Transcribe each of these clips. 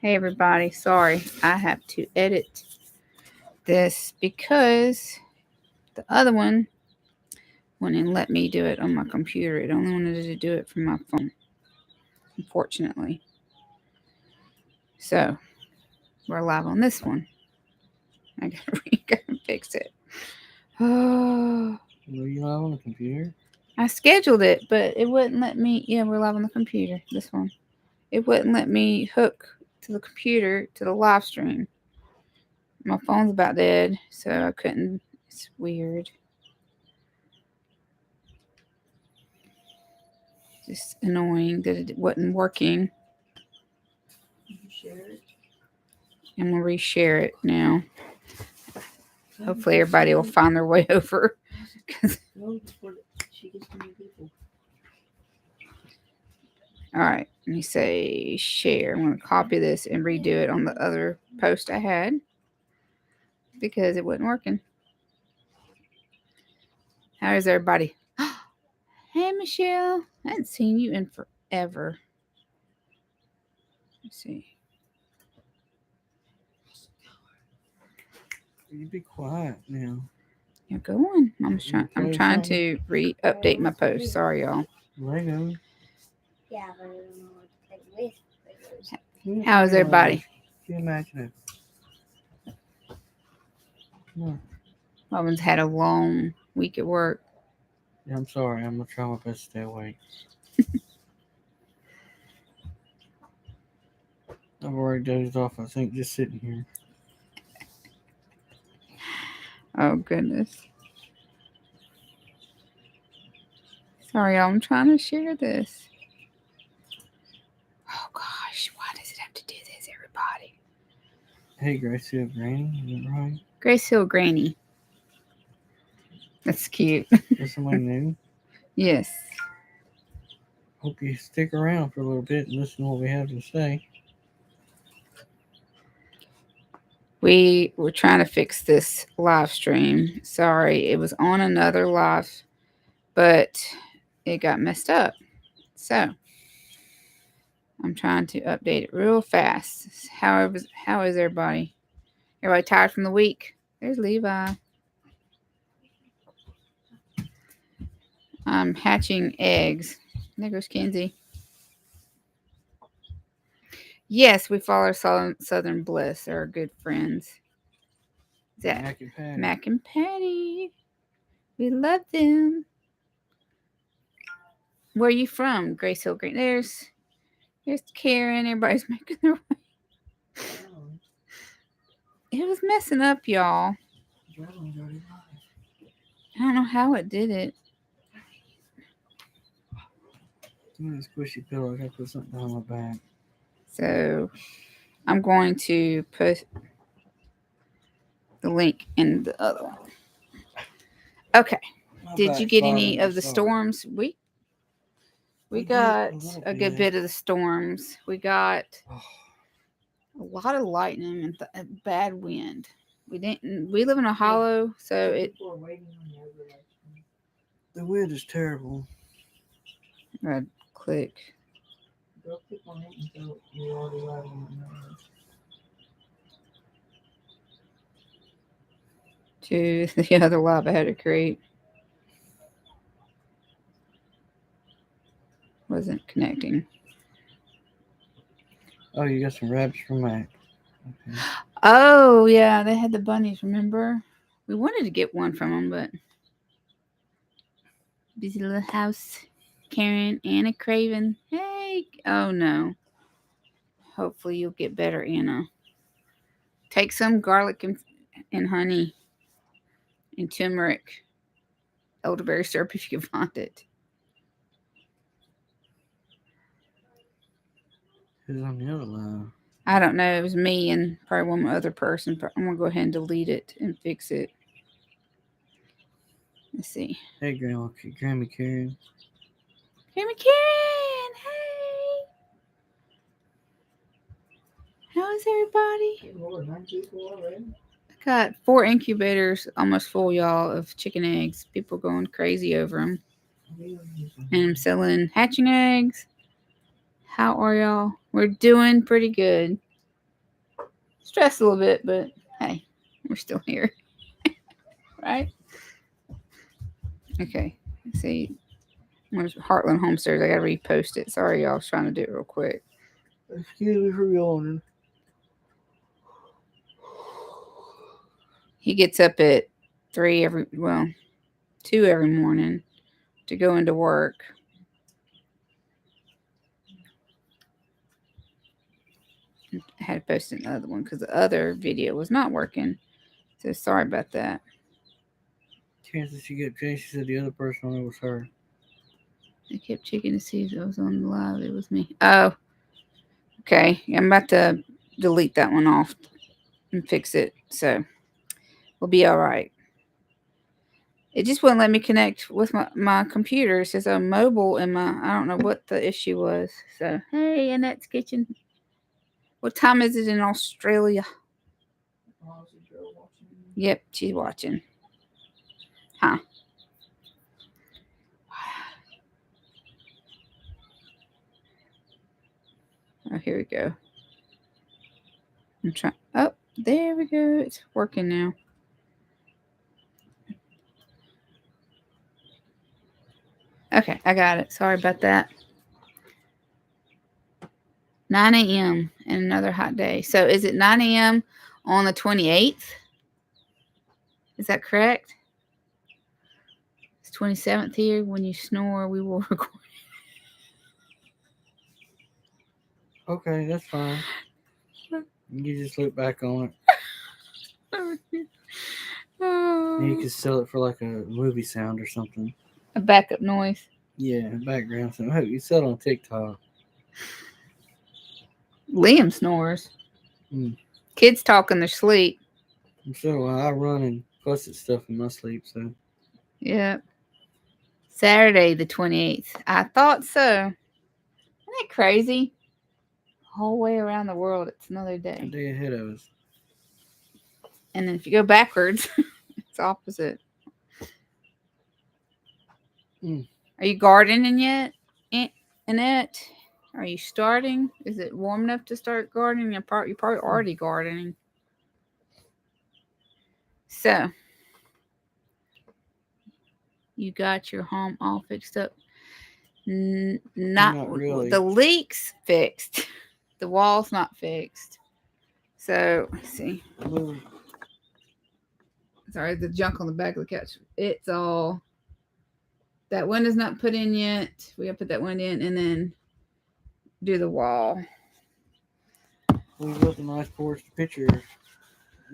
Hey everybody, sorry, I have to edit this because the other one wouldn't let me do it on my computer. It only wanted to do it from my phone, unfortunately. So we're live on this one. I gotta fix it. Oh, Were you live on the computer? I scheduled it, but it wouldn't let me. Yeah, we're live on the computer. This one. It wouldn't let me hook to the computer to the live stream. My phone's about dead, so I couldn't. It's weird. Just annoying that it wasn't working. Did you share it? I'm gonna reshare it now. Hopefully, everybody will find their way over. No, before she gets to new people. All right, let me say share. I'm gonna copy this and redo it on the other post I had because it wasn't working. How is everybody? Hey, Michelle. I hadn't seen you in forever. Let's see. You be quiet now. Yeah, go on. I'm trying to update my post. Sorry, y'all. Lego. Yeah, but I don't know what to take with. How is everybody? Can you imagine it? No. Robin's had a long week at work. Yeah, I'm sorry. I'm gonna try my best to stay awake. I've already dozed off, I think, just sitting here. Oh, goodness. Sorry, y'all. I'm trying to share this. Oh, gosh. Why does it have to do this, everybody? Hey, Grace Hill Granny, is that right? Grace Hill Granny. That's cute. Is somebody new? Yes. Hope you stick around for a little bit and listen to what we have to say. We were trying to fix this live stream. Sorry, it was on another live, but it got messed up. So I'm trying to update it real fast. How is everybody? Everybody tired from the week? There's Levi. I'm hatching eggs. There goes Kenzie. Yes, we follow Southern Bliss. They're our good friends. Zach, Mac and Patty. Mac and Patty. We love them. Where are you from? Grace Hill Green. There's Karen. Everybody's making their way. It was messing up, y'all. I don't know how it did it. Give me a squishy pillow. I gotta put something on my back. So I'm going to put the link in the other one. Okay. Did you get any of the storms? We got a good bit of the storms. We got a lot of lightning and bad wind. We live in a hollow, so it. The wind is terrible. I'd click. Go click on it until you're already live on To the other live I had to create. Wasn't connecting. Oh, you got some rabbits from Mac. Okay. Oh, yeah, they had the bunnies, remember? We wanted to get one from them, but busy little house. Karen, Anna Craven. Hey, oh no. Hopefully you'll get better, Anna. Take some garlic and honey and turmeric, elderberry syrup if you can find it. Who's on the other line? I don't know. It was me and probably one other person. But I'm gonna go ahead and delete it and fix it. Let's see. Hey, Grammy Karen. Grammy Karen, hey. How is everybody? I got 4 incubators almost full, y'all, of chicken eggs. People going crazy over them. And I'm selling hatching eggs. How are y'all? We're doing pretty good. Stressed a little bit, but hey, we're still here, right? Okay. Let's see. Where's Heartland Homestead? I gotta repost it. Sorry, y'all. I was trying to do it real quick. Excuse me for yawning. He gets up at 2 every morning to go into work. I had to post another one because the other video was not working. So sorry about that. Chances she get changed. She said the other person on it was her. I kept checking to see if it was on the live. It was me. Oh, okay. I'm about to delete that one off and fix it. So we'll be all right. It just wouldn't let me connect with my computer. It says I'm mobile and I don't know what the issue was. So, hey, Annette's Kitchen. What time is it in Australia? Yep, she's watching. Huh. Oh, here we go. I'm trying. Oh, there we go. It's working now. Okay, I got it. Sorry about that. 9 a.m. and another hot day. So is it 9 a.m. on the 28th? Is that correct? It's 27th here. When you snore, we will record. Okay, that's fine. You just look back on it. And you could sell it for like a movie sound or something. A backup noise. Yeah, background sound. Hey, you sell it on TikTok. Liam snores. Mm. Kids talk in their sleep. So I run and fuss at stuff in my sleep. So Yeah. Saturday the 28th. I thought so. Isn't that crazy? Whole way around the world, it's another a day. day ahead of us. And then if you go backwards, it's opposite. Mm. Are you gardening yet, Annette? Are you starting? Is it warm enough to start gardening? You're probably already gardening. So, you got your home all fixed up. Not really. The leaks fixed. The wall's not fixed. So, let's see. Sorry, the junk on the back of the couch. It's all. That window's not put in yet. We gotta put that window in and then do the wall. We built a nice porch. The picture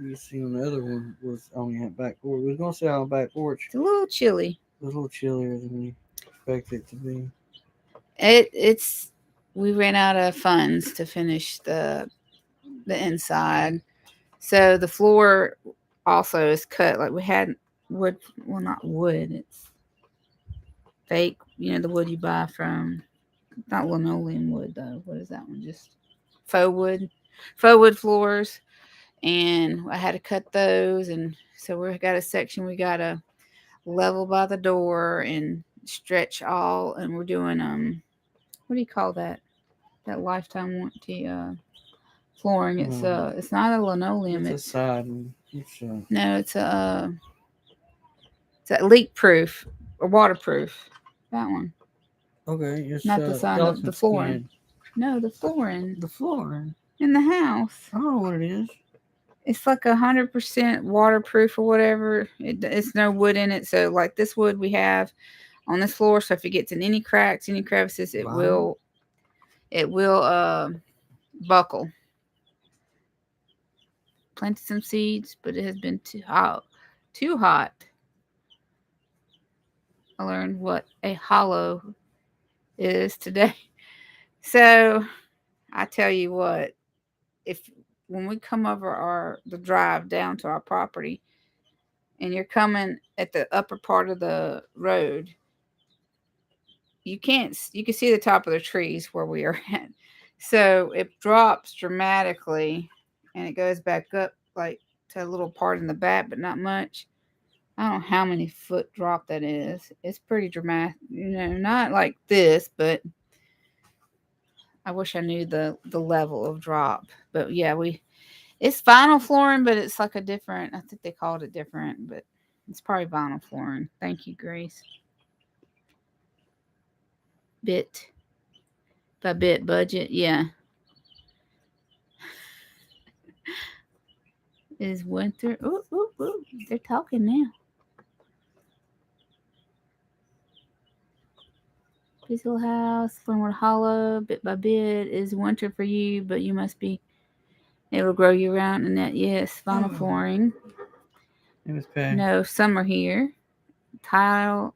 you see on the other one was only at back porch. We was gonna sit on the back porch. It's a little chilly. It was a little chillier than we expected it to be. It's we ran out of funds to finish the inside. So the floor also is cut. Like we had wood, well, not wood, it's fake, the wood you buy from, not linoleum wood though. What is that one? Just faux wood. Faux wood floors. And I had to cut those, and so we got a section we gotta level by the door and stretch all, and we're doing what do you call that? That lifetime warranty flooring. It's not a linoleum. It's a side. No, it's a leak proof or waterproof. That one. Okay, it's Not the sign of the flooring. No, the flooring. The flooring in the house. I don't know what it is. It's like 100% waterproof or whatever. It's no wood in it. So like this wood we have on this floor. So if it gets in any cracks, any crevices, it will buckle. Planted some seeds, but it has been too hot. Too hot. I learned what a hollow is today. So I tell you what, when we come over the drive down to our property, and you're coming at the upper part of the road, you can see the top of the trees where we are at. So it drops dramatically, and it goes back up like to a little part in the back, but not much. I don't know how many foot drop that is. It's pretty dramatic, not like this, but I wish I knew the level of drop. But yeah, It's vinyl flooring, but it's like a different. I think they called it different, but it's probably vinyl flooring. Thank you, Grace. Bit by bit budget. Yeah, is winter. Ooh, ooh, ooh. They're talking now. Peaceful house, Fernwood Hollow, bit by bit is winter for you, but you must be able to grow year round. And that, yes, vinyl flooring. It was Patty. No summer here. Tile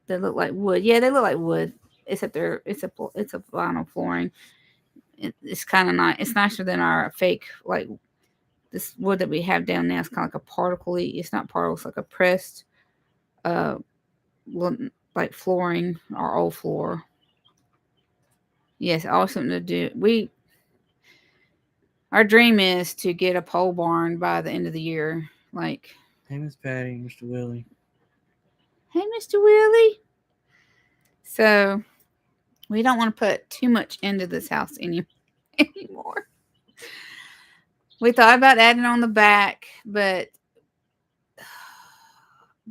that look like wood. Yeah, they look like wood, except it's a vinyl flooring. It's kind of nice. It's nicer than our fake like this wood that we have down now. It's kind of like a particle. It's not particle. It's like a pressed, uh, like flooring. Our old floor. Yes, always something to do. Our dream is to get a pole barn by the end of the year. Like, Hey, Miss Patty, Mr. Willie. hey, Mr. Willie. So we don't want to put too much into this house anymore. We thought about adding on the back, but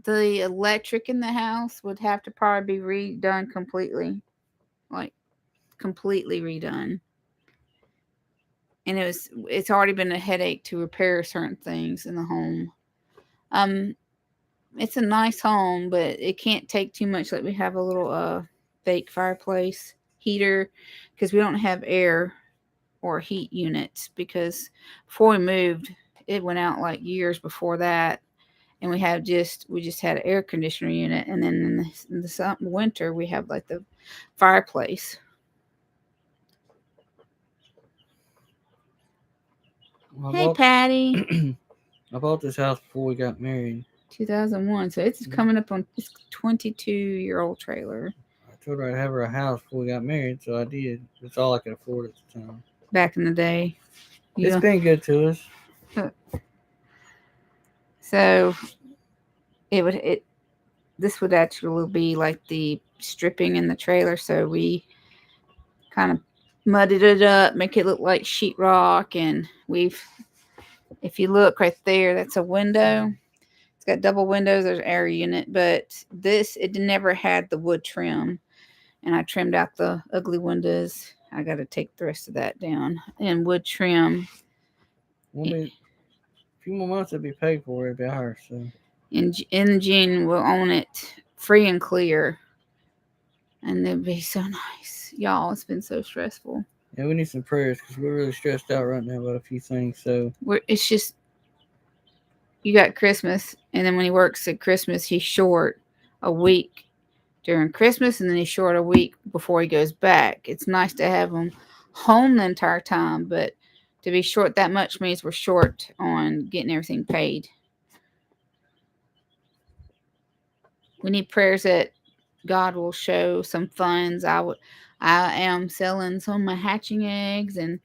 the electric in the house would have to probably be redone completely. Like, completely redone. And it's already been a headache to repair certain things in the home. Um it's a nice home, but it can't take too much. Like, we have a little fake fireplace heater because we don't have air or heat units, because before we moved it went out like years before that, and we just had an air conditioner unit, and then in the winter we have like the fireplace. I Hey, bought, Patty. I bought this house before we got married. 2001, so it's coming up on it's 22-year-old trailer. I told her I'd have her a house before we got married, so I did. It's all I could afford at the time. Back in the day. It's been good to us. So this would actually be like the stripping in the trailer, so we kind of mudded it up, make it look like sheetrock, and if you look right there, that's a window. It's got double windows. There's an air unit, but it never had the wood trim, and I trimmed out the ugly windows. I got to take the rest of that down and wood trim. A few more months, it'd be paid for. It'd be ours. So In June, we'll own it free and clear, and it'd be so nice, y'all. It's been so stressful. Yeah, we need some prayers because we're really stressed out right now about a few things. So it's just, you got Christmas, and then when he works at Christmas, he's short a week during Christmas, and then he's short a week before he goes back. It's nice to have him home the entire time, but to be short that much means we're short on getting everything paid. We need prayers that God will show some funds. I am selling some of my hatching eggs, and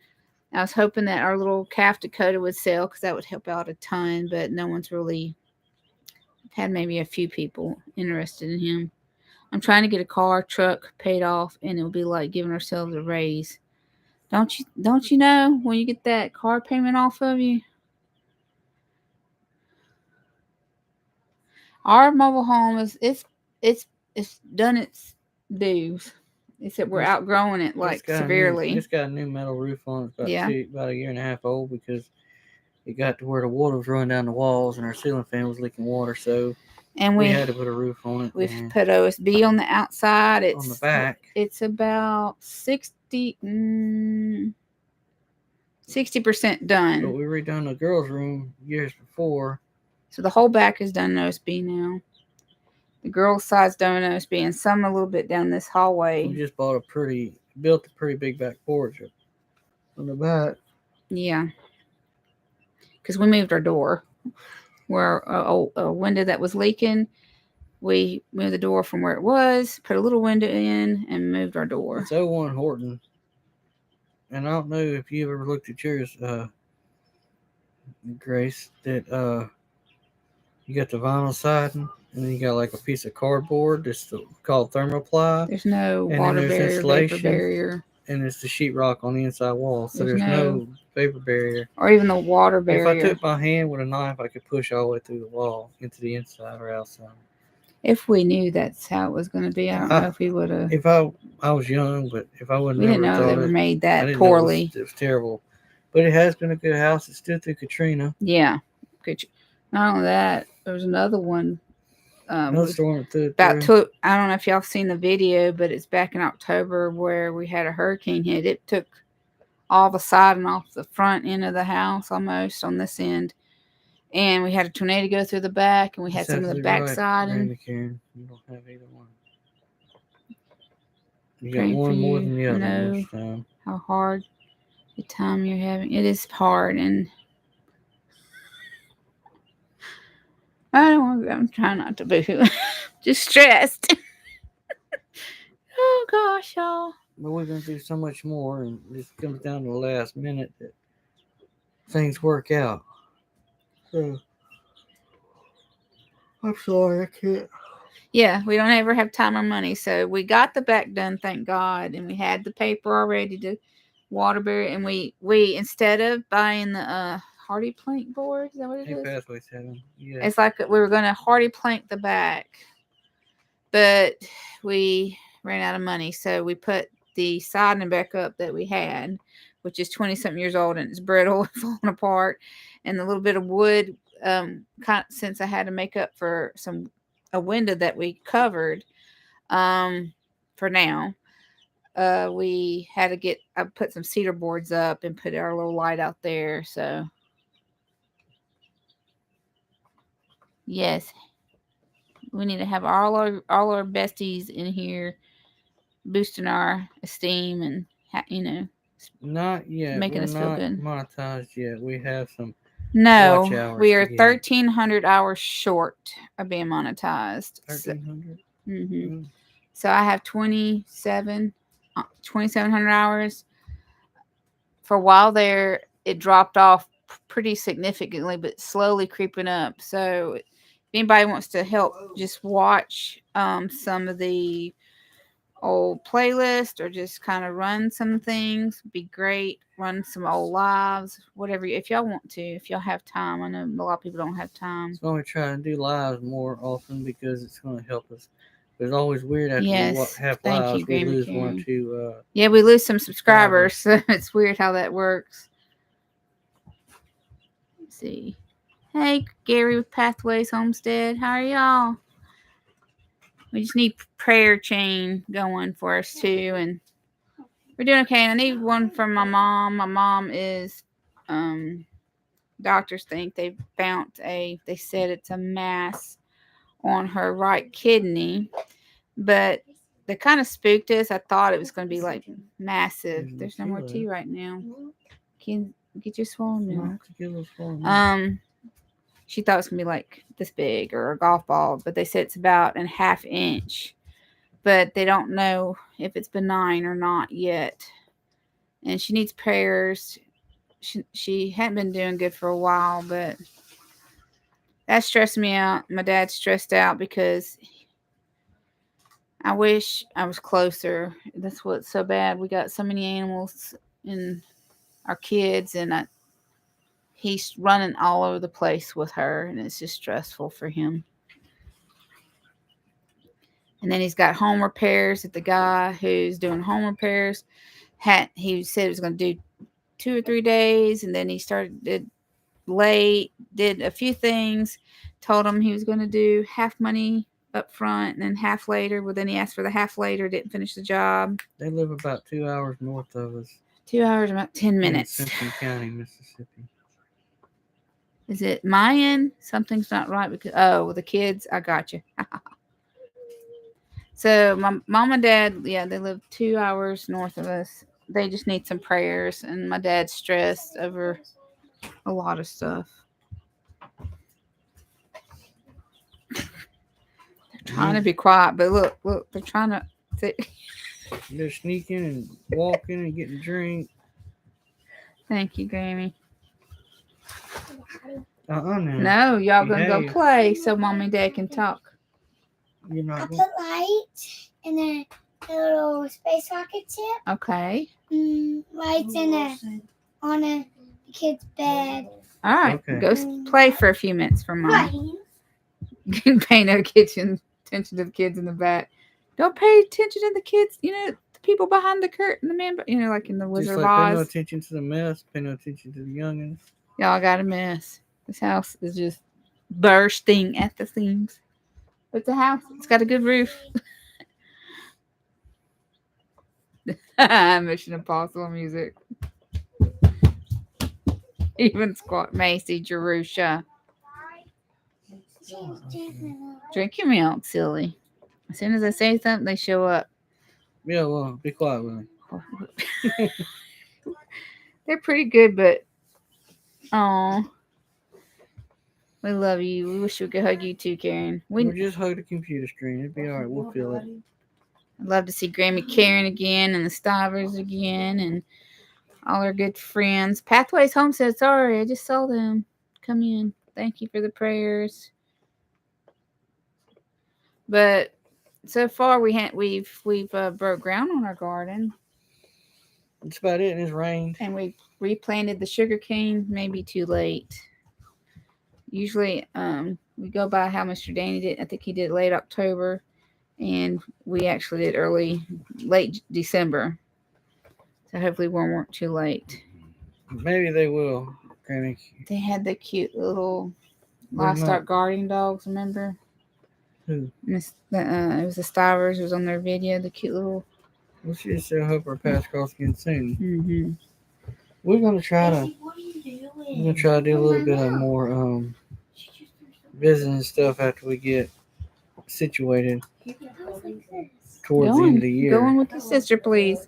I was hoping that our little calf Dakota would sell because that would help out a ton, but no one's really had, maybe a few people interested in him. I'm trying to get a car, truck paid off, and it'll be like giving ourselves a raise. Don't you know when you get that car payment off of you? Our mobile home it's done its dues. Except we're outgrowing it like severely. It's got a new metal roof on it. It's about a year and a half old because it got to where the water was running down the walls and our ceiling fan was leaking water. So we had to put a roof on it. We've put OSB on the outside. On the back. It's about 60% done. But we redone the girls' room years before. So the whole back is done OSB now. The girls' side's done OSB, and some a little bit down this hallway. We just built a pretty big back porch on the back. Yeah. Because we moved our door. Where a window that was leaking, we moved the door from where it was, put a little window in, and moved our door. It's 01 Horton. And I don't know if you ever looked at yours, Grace, that you got the vinyl siding, and then you got like a piece of cardboard that's called thermoply. There's no water barrier, vapor barrier. and it's the sheetrock on the inside wall, so There's there's no, no vapor barrier. or even the water If I barrier. took my hand with a knife, I could push all the way through the wall into the inside or outside. If we knew that's how it was going to be, I don't know if we would have. If I was young, but if I would We didn't never know they thought were it, made I that didn't know poorly. it was terrible. But it has been a good house. It stood through Katrina. Yeah. Good. Not only that, there was another one. Another storm that threw it About through. I don't know if y'all have seen the video, but it's back in October where we had a hurricane hit. It took all the siding off the front end of the house almost on this end. And we had a tornado go through the back, and we had That's some of the absolutely back right, siding. Randy Karen. You don't have either one. You got Praying for one more you. than the I other know most time. how hard the time you're having. It is hard, and I don't want. I'm trying not to boo. Just stressed. Oh gosh, y'all. But we've been through so much more, and it comes down to the last minute that things work out. So, I'm sorry, I can't. Yeah, we don't ever have time or money, so we got the back done, thank God, and we had the paper already to waterbury, and we instead of buying the hardy plank board, is that what it Hey, is? Pathways had them. Yeah. It's like we were gonna hardy plank the back, but we ran out of money, so we put the siding back up that we had, which is 20-something years old and it's brittle and falling apart, and the little bit of wood, since I had to make up for a window that we covered, for now. We had to I put some cedar boards up and put our little light out there. So, yes, we need to have all our besties in here boosting our esteem and Not yet. making We're us feel not good. monetized yet. We have some watch No, hours we to are get. 1,300 hours short of being monetized. 1,300. So I have 2,700 hours. For a while there, it dropped off pretty significantly, but slowly creeping up. So if anybody wants to help just watch some of the old playlist or just kind of run some things, be great. Run some old lives, whatever. If y'all want to, if y'all have time. I know a lot of people don't have time. So we try to do lives more often because it's going to help us. It's always weird after Yes, we have thank lives, you, we Grammy lose Karen. one or two. Yeah, we lose some subscribers, so it's weird how that works. Let's see. Hey, Gary with Pathways Homestead. How are y'all? We just need prayer chain going for us too, and we're doing okay. And I need one from my mom. My mom is, doctors think they found they said it's a mass on her right kidney, but they kind of spooked us. I thought it was going to be like massive. There's no more tea right now. Can get your swollen milk. She thought it was gonna be like this big or a golf ball, but they said it's about a half inch. But they don't know if it's benign or not yet. And she needs prayers. She hadn't been doing good for a while, but that stressed me out. My dad's stressed out because I wish I was closer. That's what's so bad. We got so many animals and our kids, and he's running all over the place with her, and it's just stressful for him. And then he's got home repairs at the guy who's doing home repairs. He said it was going to do 2 or 3 days, and then he started late, did a few things, told him he was going to do half money up front and then half later. Well, then he asked for the half later, didn't finish the job. They live about 2 hours north of us. 2 hours, about 10 minutes. In Simpson County, Mississippi. Is it Mayan? Something's not right because the kids. I got you. So my mom and dad, yeah, they live 2 hours north of us. They just need some prayers, and my dad's stressed over a lot of stuff. They're trying to be quiet, but look, they're trying to. They're sneaking and walking and getting drink. Thank you, Grammy. No, y'all gonna go play so mom and dad can talk. You're not. I put light and then a little space rocket ship. Okay. Lights on the kid's bed. All right. Okay. Go play for a few minutes for Mom. Right. Pay no attention to the kids in the back. Don't pay attention to the kids. The people behind the curtain, the man. Like in the Wizard Just of like pay no Oz. attention to the mess, pay no attention to the youngins. Y'all got a mess. This house is just bursting at the seams. It's a house. It's got a good roof. Mission Impossible music. Even Squat Macy, Jerusha. Drink your milk, silly. As soon as I say something, they show up. Yeah, well, be quiet, Willie. They're pretty good, but oh, we love you. We wish we could hug you too, Karen. We'll just hug the computer screen. It'll be all right. We'll feel it. I'd love to see Grammy Karen again and the Stivers again and all our good friends. Pathways Homestead, sorry, I just saw them come in. Thank you for the prayers. But so far we've broke ground on our garden. That's about it. And it's rained. And we replanted the sugar cane, maybe too late. Usually we go by how Mr. Danny did. I think he did late October, and we actually did late December. So hopefully we weren't too late. Maybe they will, Granny. They had the cute little livestock guarding dogs, remember? Who? It was the Stivers. It was on their video. The cute little. We should still hope our paths cross again soon. Mm-hmm. We're gonna try to. What are you doing? We're gonna try to do a little bit of more visiting stuff after we get situated towards the end of the year. Go on with your sister, please.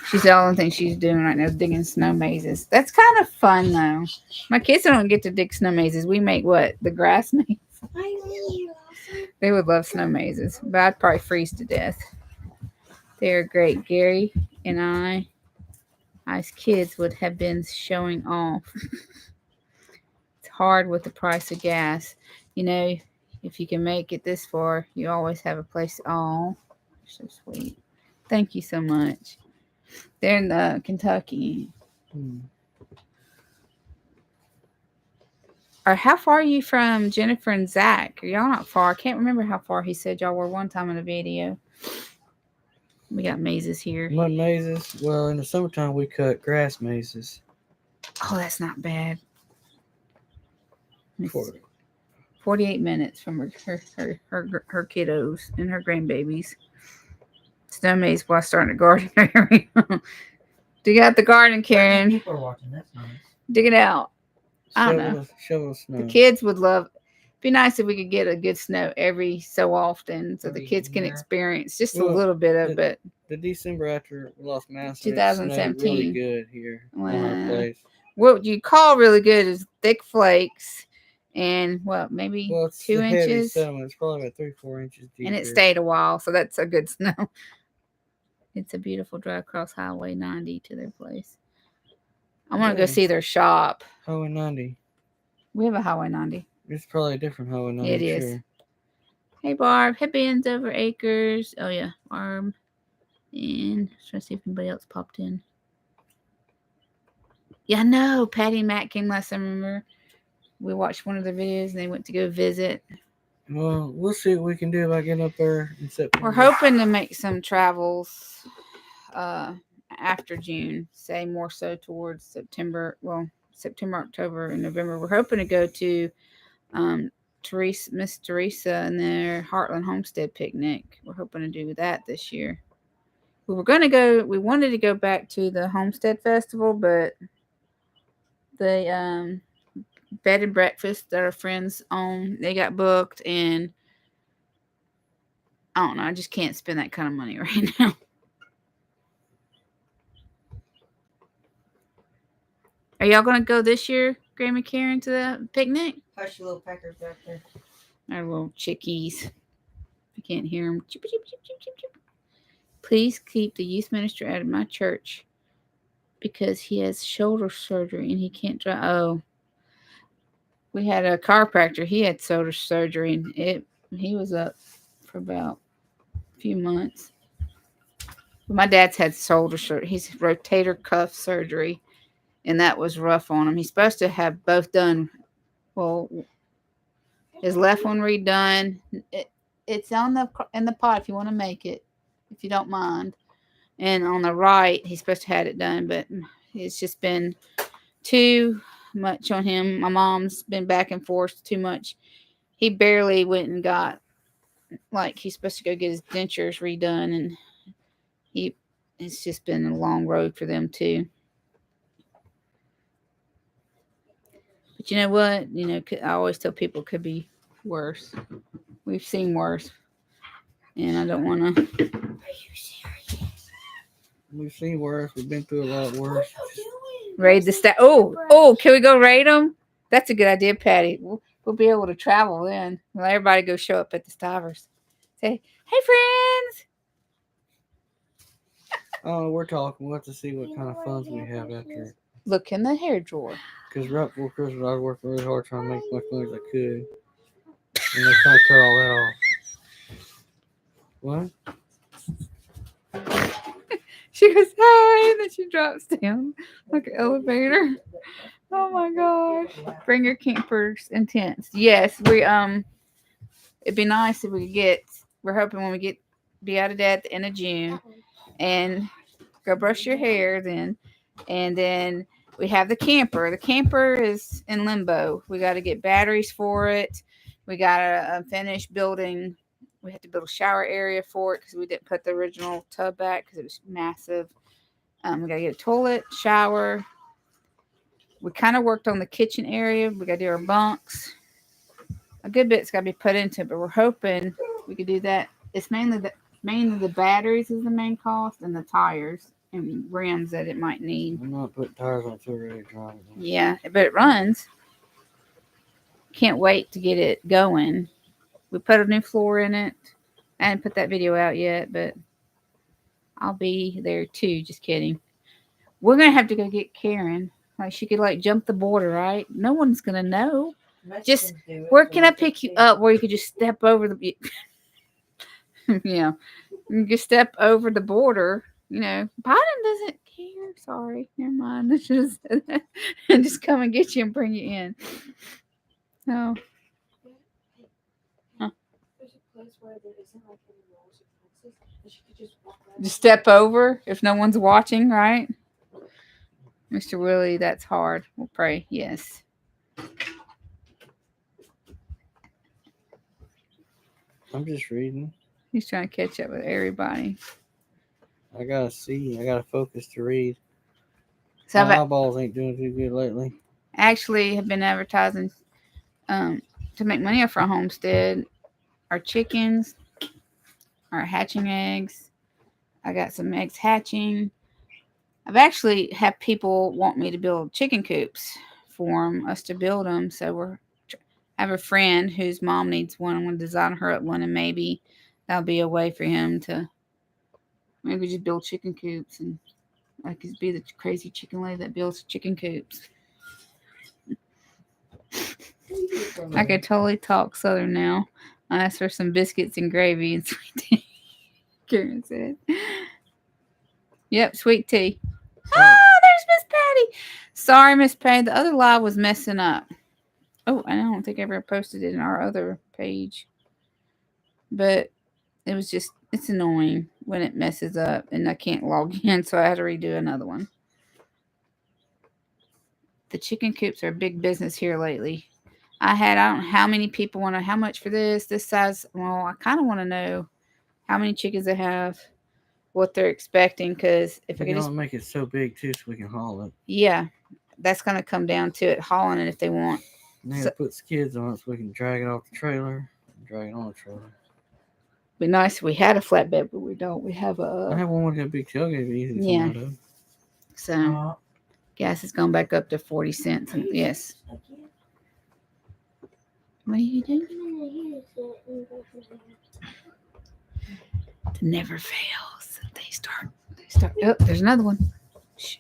She's the only thing she's doing right now is digging snow mazes. That's kind of fun, though. My kids don't get to dig snow mazes. We make what? The grass maze? They would love snow mazes, but I'd probably freeze to death. They're great. Gary and I, as kids, would have been showing off. It's hard with the price of gas. If you can make it this far, you always have a place. Oh, so sweet. Thank you so much. They're in Kentucky. Or how far are you from Jennifer and Zach? Are y'all not far? I can't remember how far he said y'all were one time in the video. We got mazes here. Mud mazes? Well, in the summertime we cut grass mazes. Oh, that's not bad. 48 minutes from her kiddos and her grandbabies. Snow maze while starting a garden. Dig out the garden, Karen. People are watching. That's nice. Dig it out. I don't know. Shovel snow. The kids would love. Be nice if we could get a good snow every so often, so the kids can experience just a little bit of it. The December after we lost Master, 2017. Really good here on our place. What you call really good is thick flakes, and maybe 2 inches. It's probably about 3-4 inches deep. And it stayed a while, so that's a good snow. It's a beautiful drive across Highway 90 to their place. I want to go see their shop. Highway 90. We have a Highway 90. It's probably a different Highway 90. It is. Sure. Hey, Barb. Headbands over acres. Oh, yeah. Barb. And trying to see if anybody else popped in. Yeah, no. Patty and Matt came last time, remember? We watched one of their videos and they went to go visit. Well, we'll see what we can do about getting up there in September. We're hoping to make some travels after June, say more so towards September. Well, September, October, and November. We're hoping to go to Miss Teresa and their Heartland Homestead picnic. We're hoping to do that this year. We wanted to go back to the Homestead Festival, but the bed and breakfast that our friends own, they got booked, and I don't know, I just can't spend that kind of money right now. Are y'all gonna go this year, Grandma Karen, to the picnic? Hush your little peckers back there. Our little chickies. I can't hear them. Chip, chip, chip, chip, chip, chip. Please keep the youth minister out of my church because he has shoulder surgery and he can't drive. Oh, we had a chiropractor. He had shoulder surgery and He was up for about a few months. My dad's had shoulder surgery. He's rotator cuff surgery, and that was rough on him. He's supposed to have both done. Well, his left one redone. It's on the in the pot if you want to make it, if you don't mind. And on the right, he's supposed to have it done, but it's just been too much on him. My mom's been back and forth too much. He barely went and got, like, he's supposed to go get his dentures redone, and he it's just been a long road for them too. But you know what? I always tell people it could be worse. We've seen worse, and I don't want to. We've seen worse. We've been through a lot worse. Raid the staff. Oh, can we go raid them? That's a good idea, Patty. We'll be able to travel then. Well, everybody go show up at the Stivers. Say, hey, friends. Oh, we're talking. We'll have to see what kind of funds we have after. Look in the hair drawer. Because right before Christmas, I was working really hard trying to make as much money as I could. And they kind of cut all that off. What? She goes, hi, and then she drops down like an elevator. Oh my gosh. Bring your campers and tents. Yes, it'd be nice if we could we're hoping when we be out of that at the end of June, and go brush your hair then. And then we have the camper. The camper is in limbo. We got to get batteries for it. We got to finish building. We had to build a shower area for it because we didn't put the original tub back because it was massive. We got to get a toilet, shower. We kind of worked on the kitchen area. We got to do our bunks. A good bit's got to be put into it, but we're hoping we could do that. It's mainly the batteries is the main cost, and the tires and rims that it might need. I'm not putting tires on until ready to drive. Yeah, but it runs. Can't wait to get it going. We put a new floor in it. I haven't put that video out yet, but I'll be there too. Just kidding. We're going to have to go get Karen. Like, she could jump the border, right? No one's going to know. Just, where can I pick you up where you could just step over the... Yeah. You can step over the border. Biden doesn't care. Sorry. Never mind. And just come and get you and bring you in. No. There's a place where there isn't any walls or fences, and she could just walk right. Just step over if no one's watching, right? Mr. Willie, that's hard. We'll pray. Yes. I'm just reading. He's trying to catch up with everybody. I gotta see. I gotta focus to read. So My eyeballs ain't doing too good lately. Actually have been advertising to make money off our homestead. Our chickens are hatching eggs. I got some eggs hatching. I've actually had people want me to build chicken coops for us to build them. So I have a friend whose mom needs one. I'm going to design her up one, and maybe that'll be a way for him to maybe just build chicken coops, and I could be the crazy chicken lady that builds chicken coops. I could totally talk Southern now. I asked for some biscuits and gravy and sweet tea. Karen said. Yep, sweet tea. Oh, there's Miss Patty. Sorry, Miss Patty. The other live was messing up. Oh, I don't think I ever posted it in our other page. But it was just, it's annoying when it messes up and I can't log in, so I had to redo another one. The chicken coops are a big business here lately. I don't know how many people want to, how much for this size. Well, I kind of want to know how many chickens they have, what they're expecting, because if I could just make it so big too, so we can haul it. Yeah, that's going to come down to it, hauling it if they want. And put skids on it so we can drag it off the trailer, drag it on the trailer. Be nice if we had a flatbed, but we don't. We have a. I have one with a big tailgate. Easy. Yeah. So gas has gone back up to 40 cents. Yes. What are you doing? It never fails. They start. Oh, there's another one. Shh.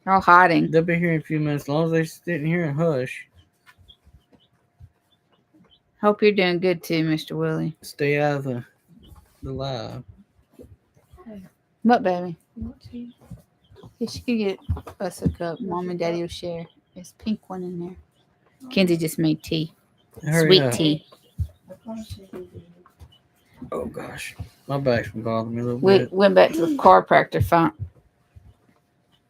They're all hiding. They'll be here in a few minutes. As long as they sit in here and hush. Hope you're doing good too, Mr. Willie. Stay out of the live. What, baby? You want tea? Yeah, she could get us a cup. Mom and Daddy will share. There's a pink one in there. Kenzie just made tea. Hurry Sweet up. tea. I promise you. Oh gosh, my back's been bothering me a little We bit. went back to the chiropractor.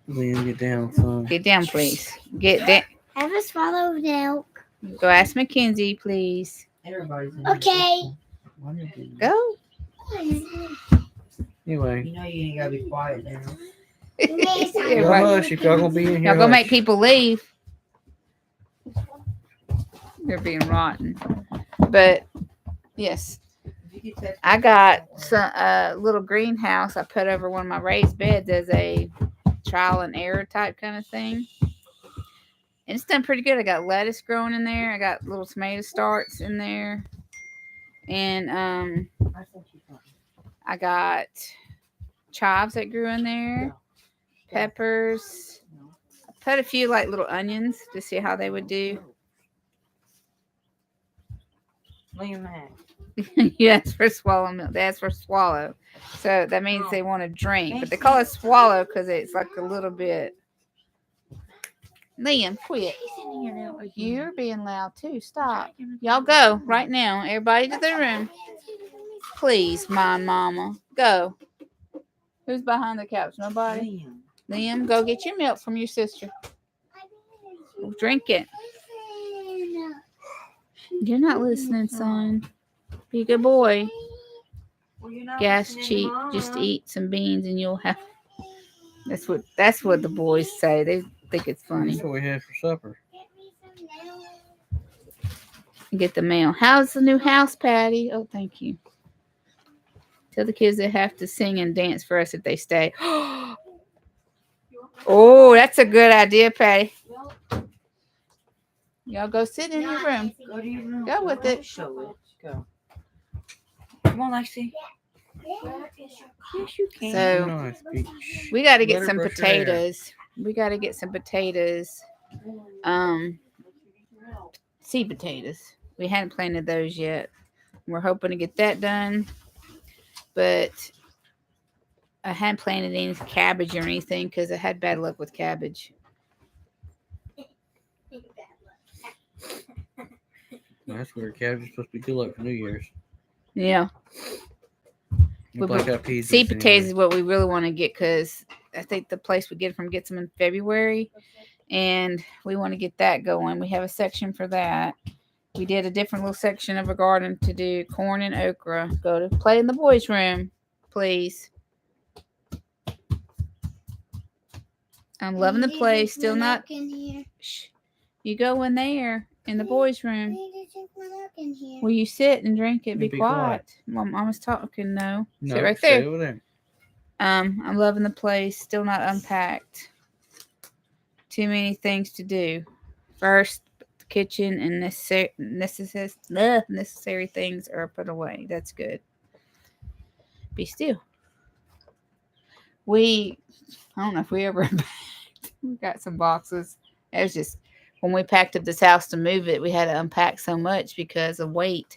Liam, get down, son. Get down, please. Get down. Have a swallow of milk. Go ask Mackenzie, please. Everybody's in Okay. Why did you- Go. Anyway, You know you ain't gotta be quiet now. y'all Everybody- hush if y'all gonna be in here. Y'all go make hush. people leave. They're being rotten. But yes, If you could text I me got that a little greenhouse I put over one of my raised beds as a trial and error type kind of thing. And it's done pretty good. I got lettuce growing in there. I got little tomato starts in there. And one. I sent you something. I got chives that grew in there, peppers. I put a few like little onions to see how they would do. Liam Mack. You asked for swallow milk. They asked for swallow. So that means they want to drink. But they call it swallow because it's like a little bit. Liam, quit. He's in here now. You're being loud too. Stop. Y'all go right now. Everybody to their room. Please, my mama. Go. Who's behind the couch? Nobody? Liam. Liam, go get your milk from your sister. Drink it. You're not listening, son. Be a good boy. Well, you're not Gas listening to cheap. Mama. Just eat some beans and you'll have. That's what the boys say. They think it's funny. That's what we had for supper. Get the mail. How's the new house, Patty? Oh, thank you. Tell the kids they have to sing and dance for us if they stay. Oh, that's a good idea, Patty. Y'all go sit in your room. Go to your room. Go with I'll it. Show it. Go. Come on, Lexi. Yes, you can. So Nice peach. we got to get Let her some brush her hair. potatoes. We got to get some potatoes. Seed potatoes. We hadn't planted those yet. We're hoping to get that done. But I hadn't planted any cabbage or anything because I had bad luck with cabbage. That's weird. Cabbage is supposed to be good luck for New Year's. Yeah. You But black eyed peas. Seed is potatoes anyway. is what we really want to get because I think the place we get it from gets them in February. And we want to get that going. We have a section for that. We did a different little section of a garden to do corn and okra. Go to play in the boys' room, please. I'm loving the place. Still not. Shh. You go in there in the boys' room. Will you sit and drink it? Be Be quiet. quiet. Mom was talking. No. No, Sit right stay there. over there. I'm loving the place. Still not unpacked. Too many things to do. First, the kitchen and necessary things are put away. That's good. Be still. I don't know if we ever unpacked. We got some boxes. It was just when we packed up this house to move it, we had to unpack so much because of weight.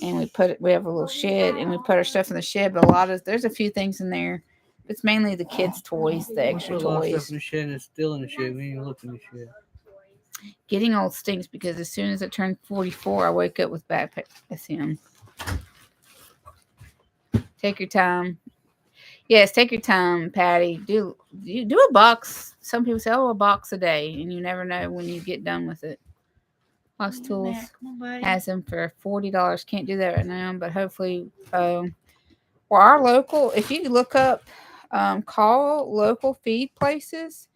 And we have a little shed and we put our stuff in the shed, but there's a few things in there. It's mainly the kids' toys, the We extra put a lot of stuff toys. in the shed and it's still in the shed. We ain't even looked in the shed. Getting old stinks because as soon as I turn 44, I wake up with back pain. That's him. Take your time. Yes, take your time, Patty. Do a box. Some people say, a box a day, and you never know when you get done with it. House Tools has them for $40. Can't do that right now, but hopefully, our local. If you look up, call local feed places.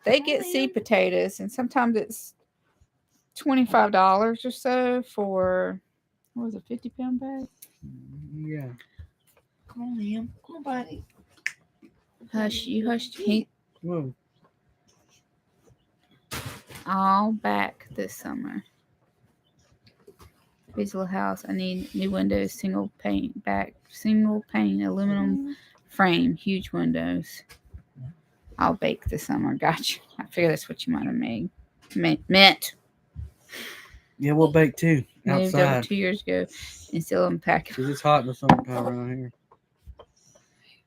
They get seed potatoes, and sometimes it's $25 or so for what was it, 50-pound bag? Yeah. Come on, Liam. Come on, buddy. Hush, you hushed. He Whoa. all back this summer. This little house. I need new windows, single pane aluminum frame, huge windows. I'll bake this summer. Gotcha. I figure that's what you might have meant. Yeah, we'll bake too. moved over Outside. 2 years ago and still unpacking. Because it's hot in the summertime around here.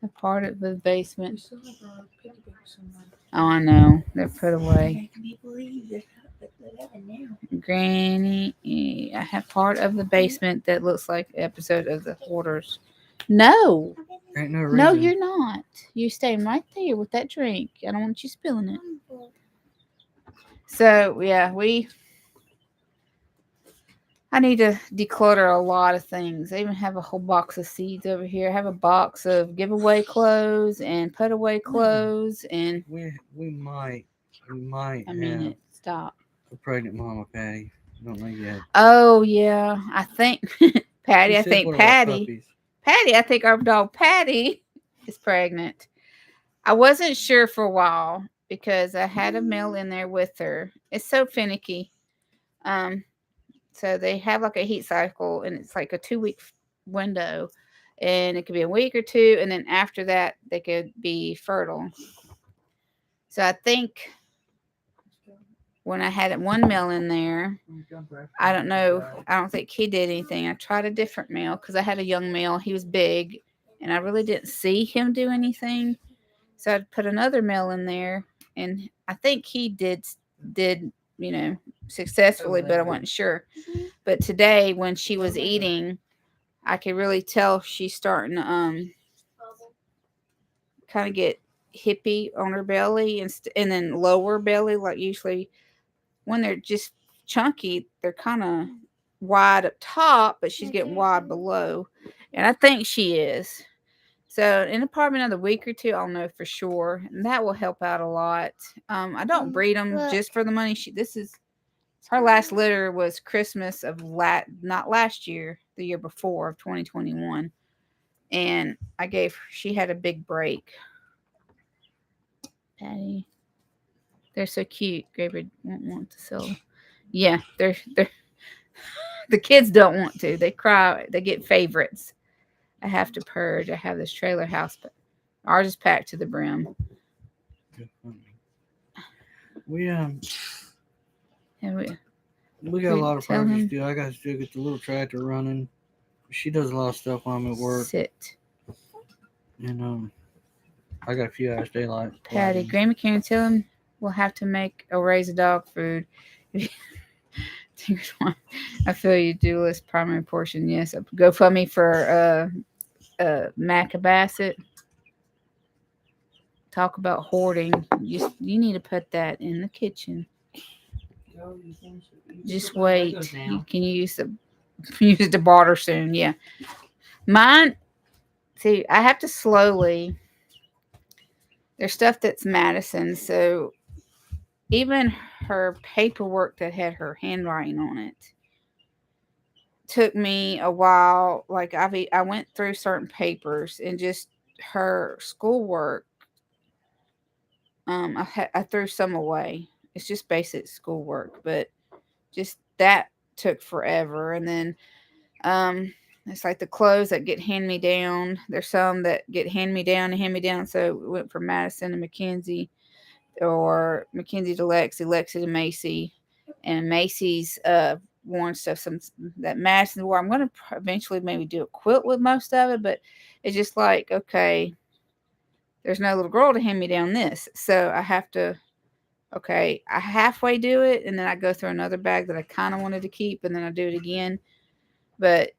A part of the We basement. still have our piggy banks somewhere. Oh, I know. They're put away. Making me believe it's 11 now. Granny, I have part of the basement that looks like an episode of The Hoarders. No. Ain't no reason. No, you're not. You're staying right there with that drink. I don't want you spilling it. So, yeah, I need to declutter a lot of things. I even have a whole box of seeds over here. I have a box of giveaway clothes and put away clothes. And We might I mean have it. Stop. a pregnant mama, Patty. Don't know yet. Oh, yeah. I think Patty, She I said think what about Patty. puppies? Patty, I think our dog Patty is pregnant. I wasn't sure for a while because I had a male in there with her. It's so finicky. So they have like a heat cycle, and it's like a 2 week window, and it could be a week or two, and then after that they could be fertile. So I think when I had one male in there, I don't know. I don't think he did anything. I tried a different male because I had a young male. He was big, and I really didn't see him do anything. So I'd put another male in there, and I think he did successfully, but I wasn't sure. But today, when she was eating, I could really tell she's starting to kind of get hippie on her belly and then lower belly. Like usually when they're just chunky, they're kind of wide up top, but she's getting wide below. And I think she is. So in probably another week or two, I'll know for sure, and that will help out a lot. I don't breed them just for the money. Her last litter was Christmas of not last year, the year before of 2021, and she had a big break. Patty, they're so cute. Graber won't want to sell them. Yeah, they're the kids don't want to. They cry. They get favorites. I have to purge. I have this trailer house, but ours is packed to the brim. We And we got a lot of tell projects him- to do. I got to still get the little tractor running. She does a lot of stuff while I'm at work, Sit. and I got a few hours daylight. Patty, Grammy Karen, tell him we'll have to raise a dog food. I feel you do list primary portion. Yes, GoFundMe for Maca Bassett. Talk about hoarding. You need to put that in the kitchen. Just wait. Can you use the barter soon? Yeah. Mine. See, I have to slowly. There's stuff that's Madison, so even her paperwork that had her handwriting on it took me a while. Like I went through certain papers and just her schoolwork. I threw some away. It's just basic schoolwork, but just that took forever. And then it's like the clothes that get hand me down. There's some that get hand me down and hand me down. So we went from Madison to Mackenzie, or Mackenzie to Lexi, Lexi to Macy, and Macy's worn stuff. Some that Madison wore. I'm gonna eventually maybe do a quilt with most of it, but it's just like, okay, there's no little girl to hand me down this, so I have to. Okay, I halfway do it, and then I go through another bag that I kind of wanted to keep, and then I do it again. But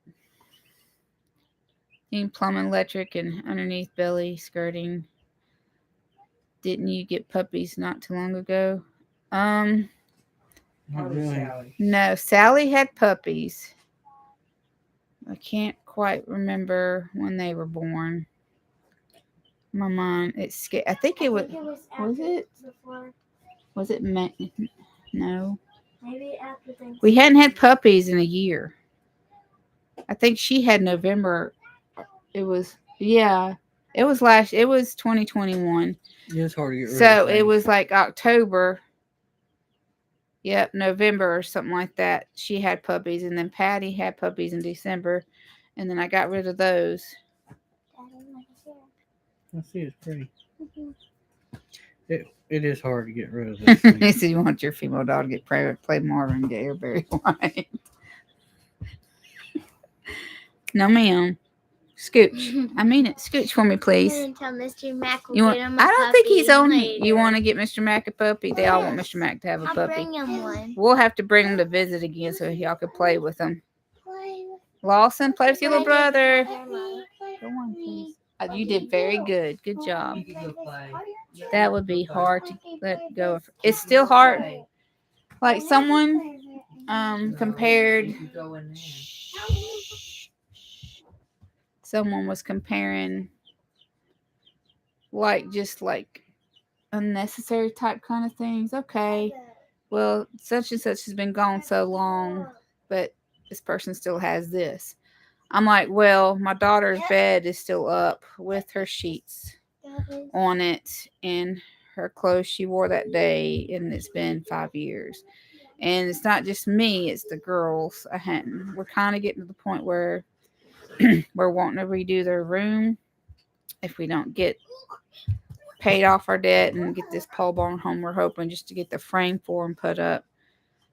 plumbing, electric, and underneath belly skirting. Didn't you get puppies not too long ago? Not really. No, Sally had puppies. I can't quite remember when they were born. My mind, it's scared. I think it was. Was it? Before, Was it? No. maybe after Thanksgiving. We hadn't had puppies in a year. I think she had November. It was, yeah. It was 2021. Yeah, it's hard to get rid of. So things. it was like October. Yep, November or something like that. She had puppies, and then Patty had puppies in December, and then I got rid of those. I see, it's pretty. It is hard to get rid of this thing. He said, "You want your female dog to get pregnant, play Marvin Gaye or Barry White?" No, ma'am. Scooch. I mean it. Scooch for me, please. Until Mr. Mac will You want? get him a I don't think he's on. later. You want to get Mr. Mac a puppy? They all want Yes. Mr. Mac to have a I'll puppy. bring him one. We'll have to bring him to visit again so y'all can play with him. Lawson, play with your little brother. Go on, please. You did very good. Good job. You can go play. That would be hard to let go of. It's still hard. Like someone compared. You can go in there. Someone was comparing like just like unnecessary type kind of things. Okay. Well, such and such has been gone so long, but this person still has this. I'm like, well, my daughter's bed is still up with her sheets on it and her clothes she wore that day, and it's been 5 years. And it's not just me; it's the girls. We're kind of getting to the point where we're wanting to redo their room if we don't get paid off our debt and get this pole barn home. We're hoping just to get the frame for them put up,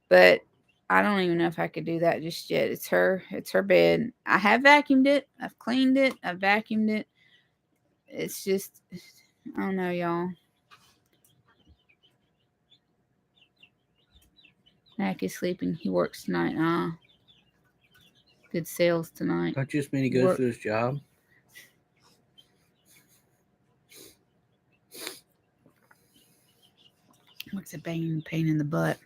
but I don't even know if I could do that just yet. It's her bed. I have vacuumed it. I've cleaned it. I've vacuumed it. It's just, I don't know, y'all. Mac is sleeping. He works tonight. Good sales tonight. Don't you just mean he goes Work- to his job? What's a banging pain in the butt?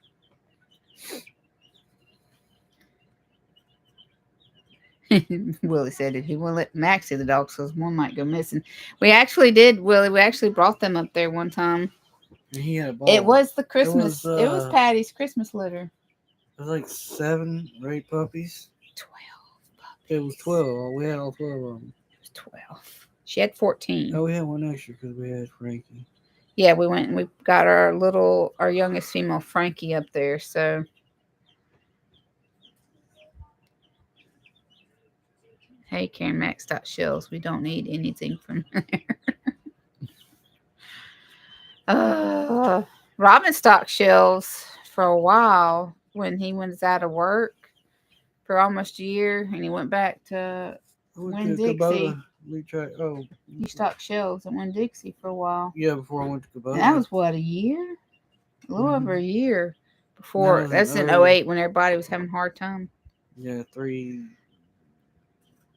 Willie said if he won't let Max see the dog, so one might go missing. We actually did, Willie. We actually brought them up there one time. And he had a ball. It was the Christmas. It was, uh, Patty's Christmas litter. It was like 7 or 8 puppies. 12. It was 12. We had all 12 of them. It was 12. She had 14. Oh, we had one extra because we had Frankie. Yeah, we went and we got our youngest female Frankie up there. So hey, Karen, Max stock shells. We don't need anything from there. Robin stocked shelves for a while when he was out of work for almost a year, and he went back to Winn-Dixie. We tried. Oh, He stocked shelves at Winn-Dixie for a while. yeah, before I went to Kubota. And that was what, a year? A little over a year before. That was That's in in 08 when everybody was having a hard time. Yeah,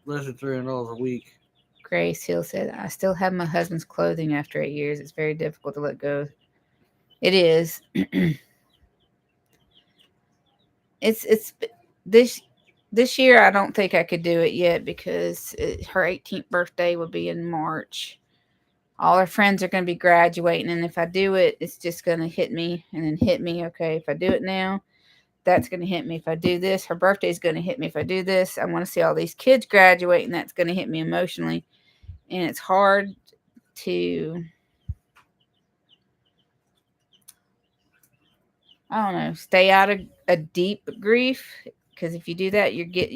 less than $300 a week. Grace Hill said, I still have my husband's clothing after 8 years. It's very difficult to let go. It is. It's this year I don't think I could do it yet because her 18th birthday will be in March. All her friends are going to be graduating, and if I do it, it's just going to hit me and then hit me. Okay, if I do it now, that's going to hit me. If I do this, her birthday is going to hit me. If I do this, I want to see all these kids graduate, and that's going to hit me emotionally. And it's hard to, I don't know, stay out of a deep grief, because if you do that, you get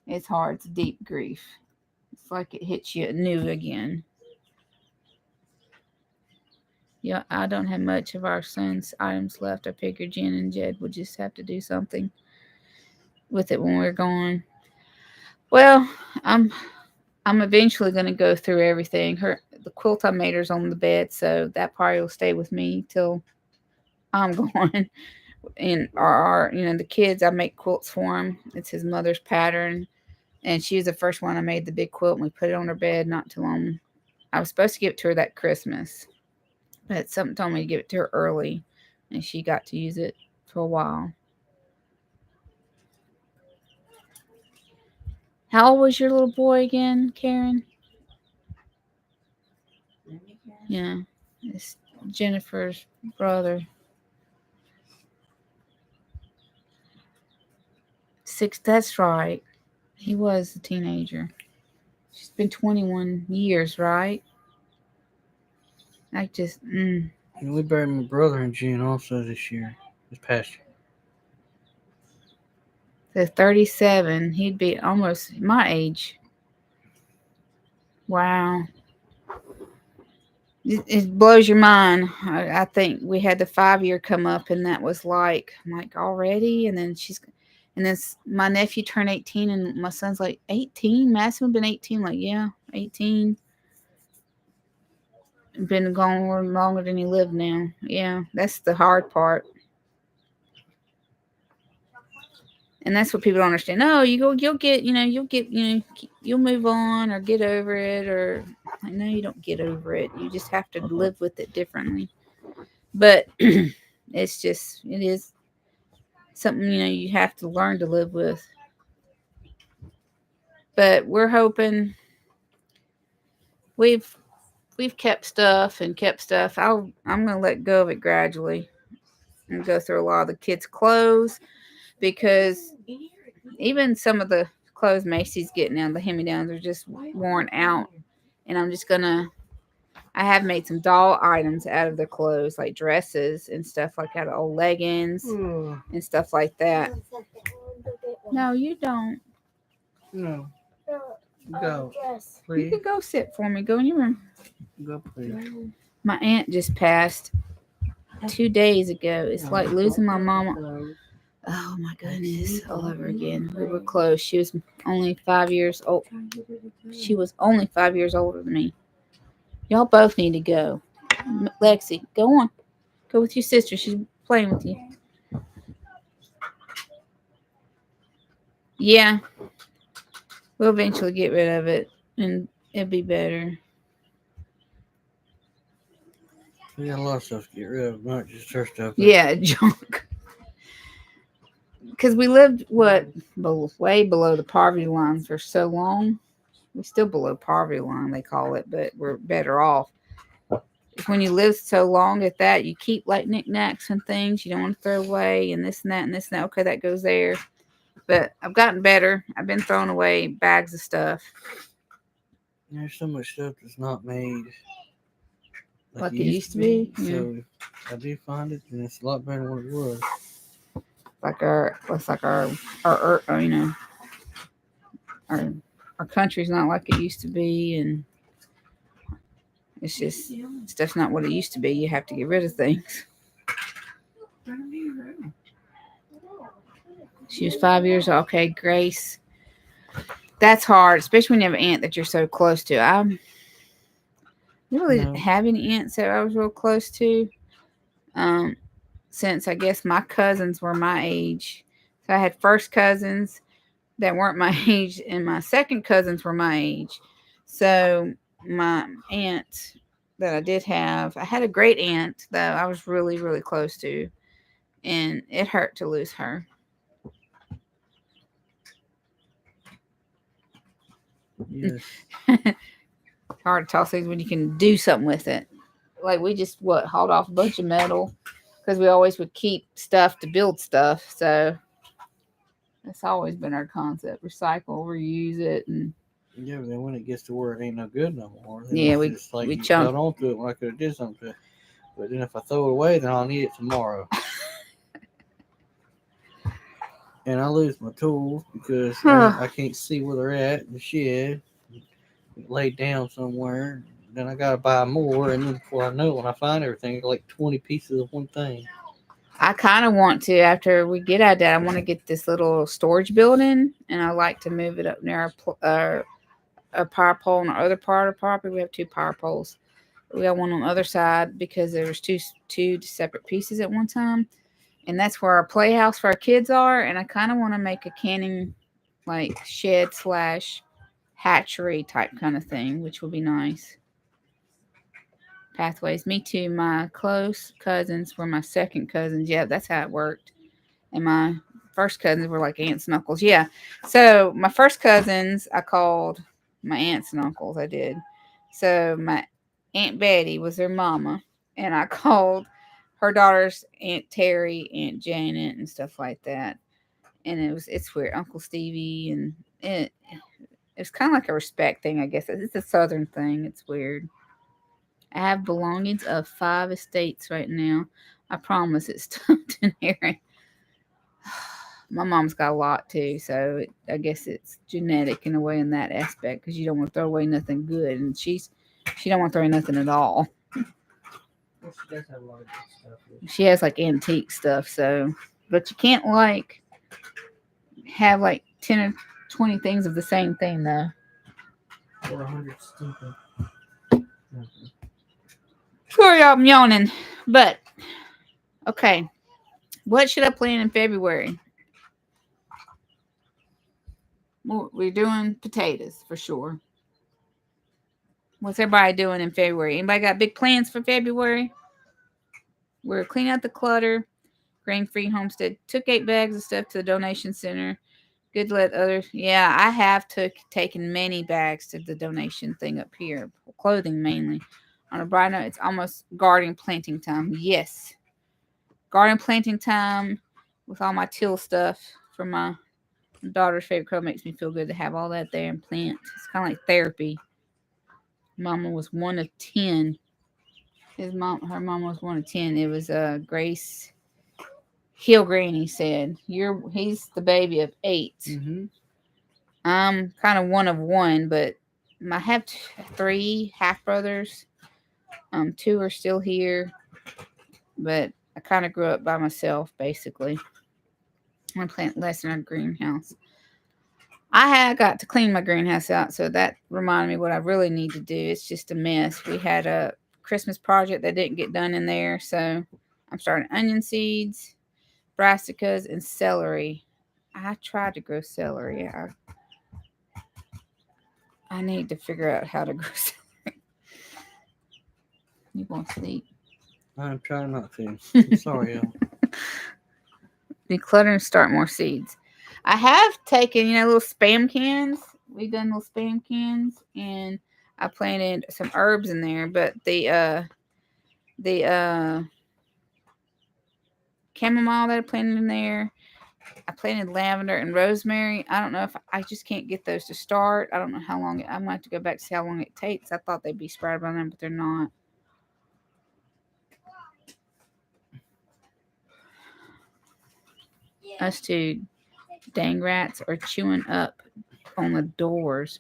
it's hard. It's deep grief. It's like it hits you new again. Yeah, I don't have much of our son's items left. I figured Jen and Jed would just have to do something with it when we're gone. Well, I'm eventually going to go through everything. The quilt I made her's on the bed, so that probably will stay with me till I'm gone. And our the kids, I make quilts for him. It's his mother's pattern, and she was the first one I made the big quilt, and we put it on her bed not too long. I was supposed to give it to her that Christmas, but something told me to give it to her early, and she got to use it for a while. How old was your little boy again, Karen? Yeah, it's Jennifer's brother. 6, that's right. He was a teenager. She's been 21 years, right? I just, And we buried my brother in June also this past year. the 37, he'd be almost my age. Wow. It blows your mind. I think we had the 5-year come up, and that was like, I'm like, already? And then And then my nephew turned 18, and my son's like 18. Madison been 18. Like, yeah, 18. Been gone longer than he lived now. Yeah, that's the hard part. And that's what people don't understand. No, you'll get, you'll move on or get over it, or like, no, you don't get over it. You just have to live with it differently. But it is something, you have to learn to live with. But we're hoping we've kept stuff and kept stuff. I'm gonna let go of it gradually and go through a lot of the kids' clothes, because even some of the clothes Macy's getting now, the hand-me-downs, are just worn out. And I have made some doll items out of the clothes, like dresses and stuff, like out of old leggings and stuff like that. No, you don't. No. Go. You Please. can go sit for me. Go in your room. Go, please. My aunt just passed 2 days ago. It's like losing my mama. Oh my goodness, all over again. We were close. She was only 5 years old. She was only 5 years older than me. Y'all both need to go. Lexi, go on. Go with your sister. She's playing with you. Yeah. We'll eventually get rid of it, and it'll be better. We got a lot of stuff to get rid of, not just her stuff. Yeah, junk. Because we lived, way below the poverty line for so long. We're still below poverty line, they call it, but we're better off. When you live so long at that, you keep like knickknacks and things you don't want to throw away, and this and that and this and that. Okay, that goes there. But I've gotten better. I've been throwing away bags of stuff. There's so much stuff that's not made Like it used to be. So if I do find it, then it's a lot better than what it was. Like our country's not like it used to be, and it's just stuff's not what it used to be. You have to get rid of things. She was 5 years old. Okay, Grace. That's hard, especially when you have an aunt that you're so close to. I really didn't have any aunts that I was real close to. Since I guess my cousins were my age. So I had first cousins that weren't my age, and my second cousins were my age. So my aunt that I did have, I had a great aunt that I was really, really close to, and it hurt to lose her. Yes. Hard to toss things when you can do something with it. Like we just hauled off a bunch of metal because we always would keep stuff to build stuff. So that's always been our concept: recycle, reuse it, and yeah. But then when it gets to where it ain't no good no more, then yeah, it's just like we you chunk held on to it when I could have did something to it. But then if I throw it away, then I'll need it tomorrow. And I lose my tools because I can't see where they're at in the shed, laid down somewhere. Then I gotta buy more, and then before I know it, when I find everything, like 20 pieces of one thing. I kind of want to, after we get out of that, I want to get this little storage building, and I like to move it up near a power pole on the other part of the property. We have 2 power poles. We got one on the other side because there was two separate pieces at one time, and that's where our playhouse for our kids are. And I kind of want to make a canning, like shed / hatchery type kind of thing, which will be nice. Pathways. Me too. My close cousins were my second cousins. Yeah, that's how it worked. And my first cousins were like aunts and uncles. Yeah. So my first cousins I called my aunts and uncles. I did. So my Aunt Betty was their mama, and I called her daughters Aunt Terry, Aunt Janet, and stuff like that. And it's weird, Uncle Stevie, and it's kind of like a respect thing, I guess. It's a Southern thing. It's weird. I have belongings of 5 estates right now. I promise it's stuffed in here. My mom's got a lot too, so I guess it's genetic in a way in that aspect, because you don't want to throw away nothing good, and she don't want to throw away nothing at all. Well, she does have a lot of good stuff. She has like antique stuff, so, but you can't like have like 10 or 20 things of the same thing though. Or 100 stupid. Sorry, I'm yawning. But okay, what should I plan in February? Well, we're doing potatoes for sure. What's everybody doing in February? Anybody got big plans for February? We're cleaning out the clutter. Grain-free homestead took 8 bags of stuff to the donation center. Good to let others. Yeah, I have taken many bags to the donation thing up here. Clothing mainly. On a bright note, it's almost garden planting time. Yes, garden planting time with all my till stuff for my daughter's favorite crow makes me feel good to have all that there and plant. It's kind of like therapy. Mama was 1 of 10. Her mom was 1 of 10. It was Grace Hillgreen. He said, he's the baby of 8. Mm-hmm. I'm kind of 1 of 1, but I have 3 half brothers. 2 are still here, but I kind of grew up by myself basically. I plant less in our greenhouse. I had got to clean my greenhouse out, so that reminded me what I really need to do. It's just a mess. We had a Christmas project that didn't get done in there, so I'm starting onion seeds, brassicas, and celery. I tried to grow celery. I need to figure out how to grow celery. You want to sleep? I'm trying not to. I'm sorry, y'all. Declutter and start more seeds. I have taken, little spam cans. We've done little spam cans, and I planted some herbs in there. But the chamomile that I planted in there, I planted lavender and rosemary. I don't know if I just can't get those to start. I don't know how long. I might have to go back to see how long it takes. I thought they'd be sprouted by then, but they're not. Us two dang rats are chewing up on the doors.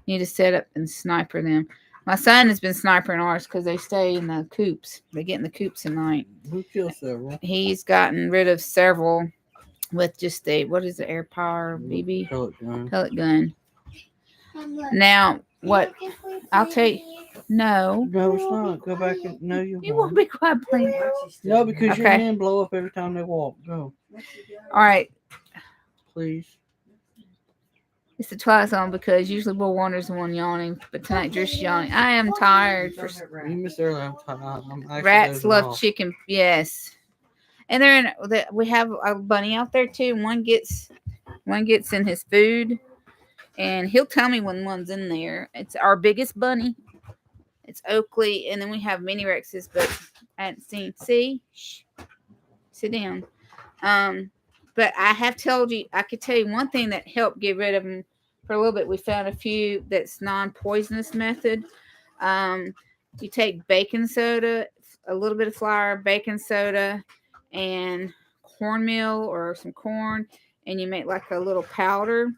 Need to set up and sniper them. My son has been snipering ours because they stay in the coops. They get in the coops at night. Who killed several? He's gotten rid of several with just what is the air power BB pellet gun. Now what? I'll tell you. No. No, it's not. Go back and no, you You won't. won't be quiet, please. No, because your Okay. hand blow up every time they walk. Go, All right. please. It's the Twilight Zone because usually Will Warner's the one yawning, but tonight Drew's yawning. I am tired. You missed earlier. I'm actually Rats dozing love off. chicken. Yes. And we have a bunny out there too. One gets in his food, and he'll tell me when one's in there. It's our biggest bunny. It's Oakley, and then we have mini Rexes, but I hadn't seen. See, shh, sit down. But I have told you, I could tell you one thing that helped get rid of them for a little bit. We found a few that's non-poisonous method. You take baking soda, a little bit of flour, baking soda, and cornmeal or some corn, and you make like a little powder,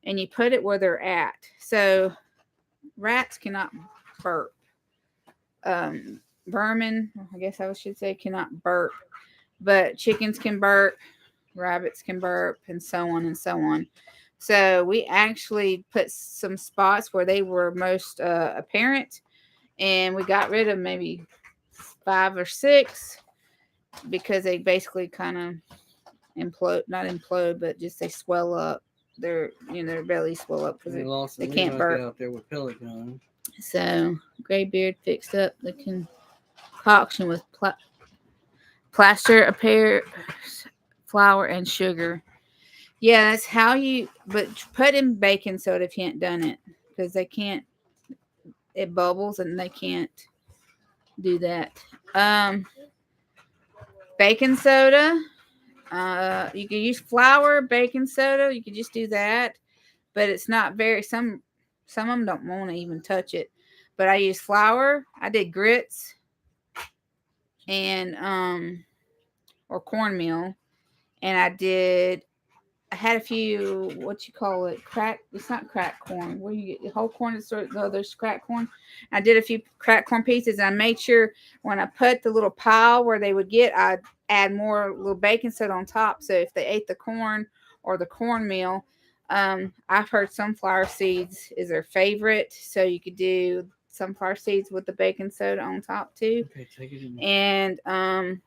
and you put it where they're at. So rats cannot burp. Vermin, I guess I should say, cannot burp, but chickens can burp, rabbits can burp, and so on and so on. So we actually put some spots where they were most apparent, and we got rid of maybe 5 or 6 because they basically kind of not implode, but just they swell up. Their bellies swell up because they can't burp out there with pellet guns. So Graybeard fixed up the concoction with plaster of pear, flour, and sugar. Yeah, that's how but put in baking soda if you ain't done it, because they can't. It bubbles and they can't do that. Baking soda. You can use flour, baking soda. You could just do that, but it's not very. Some of them don't want to even touch it. But I use flour. I did grits and or cornmeal, and I had a few, what you call it, it's not crack corn. Where you get the whole corn, there's crack corn. I did a few crack corn pieces, and I made sure when I put the little pile where they would get, I'd add more little baking soda on top. So if they ate the corn or the cornmeal. I've heard sunflower seeds is their favorite, so you could do sunflower seeds with the baking soda on top too. Okay, take it in there. And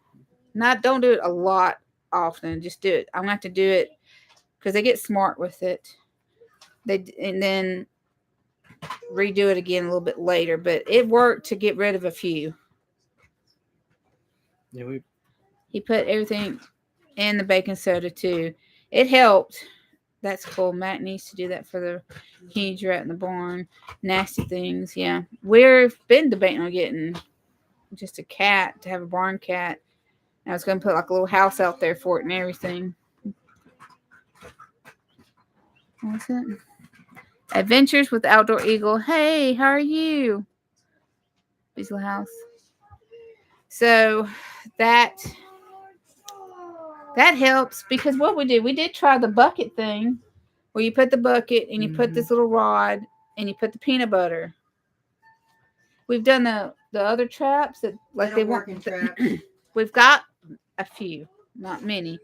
not don't do it a lot often. Just do it. I'm gonna have to do it because they get smart with it. And then redo it again a little bit later. But it worked to get rid of a few. Yeah, He put everything in the baking soda too. It helped. That's cool. Matt needs to do that for the huge rat in the barn. Nasty things. Yeah, we've been debating on getting just a cat to have a barn cat. I was gonna put like a little house out there for it and everything. What's it? Adventures with Outdoor Eagle. Hey, how are you? Beasley House. So that helps because what we did try the bucket thing where you put the bucket and you put this little rod and you put the peanut butter. We've done the other traps that like they work want. in traps. We've got a few, not many.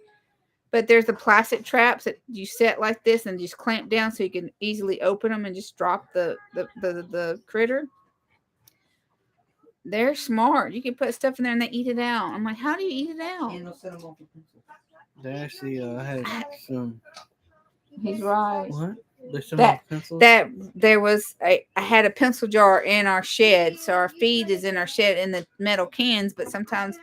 But there's the plastic traps that you set like this and just clamp down so you can easily open them and just drop the critter. They're smart. You can put stuff in there and they eat it out. I'm like, how do you eat it out? And they'll set them off the pencil. they actually had some. He's right. What? There's some That pencils. that there was I had a pencil jar in our shed, so our feed is in our shed in the metal cans. But sometimes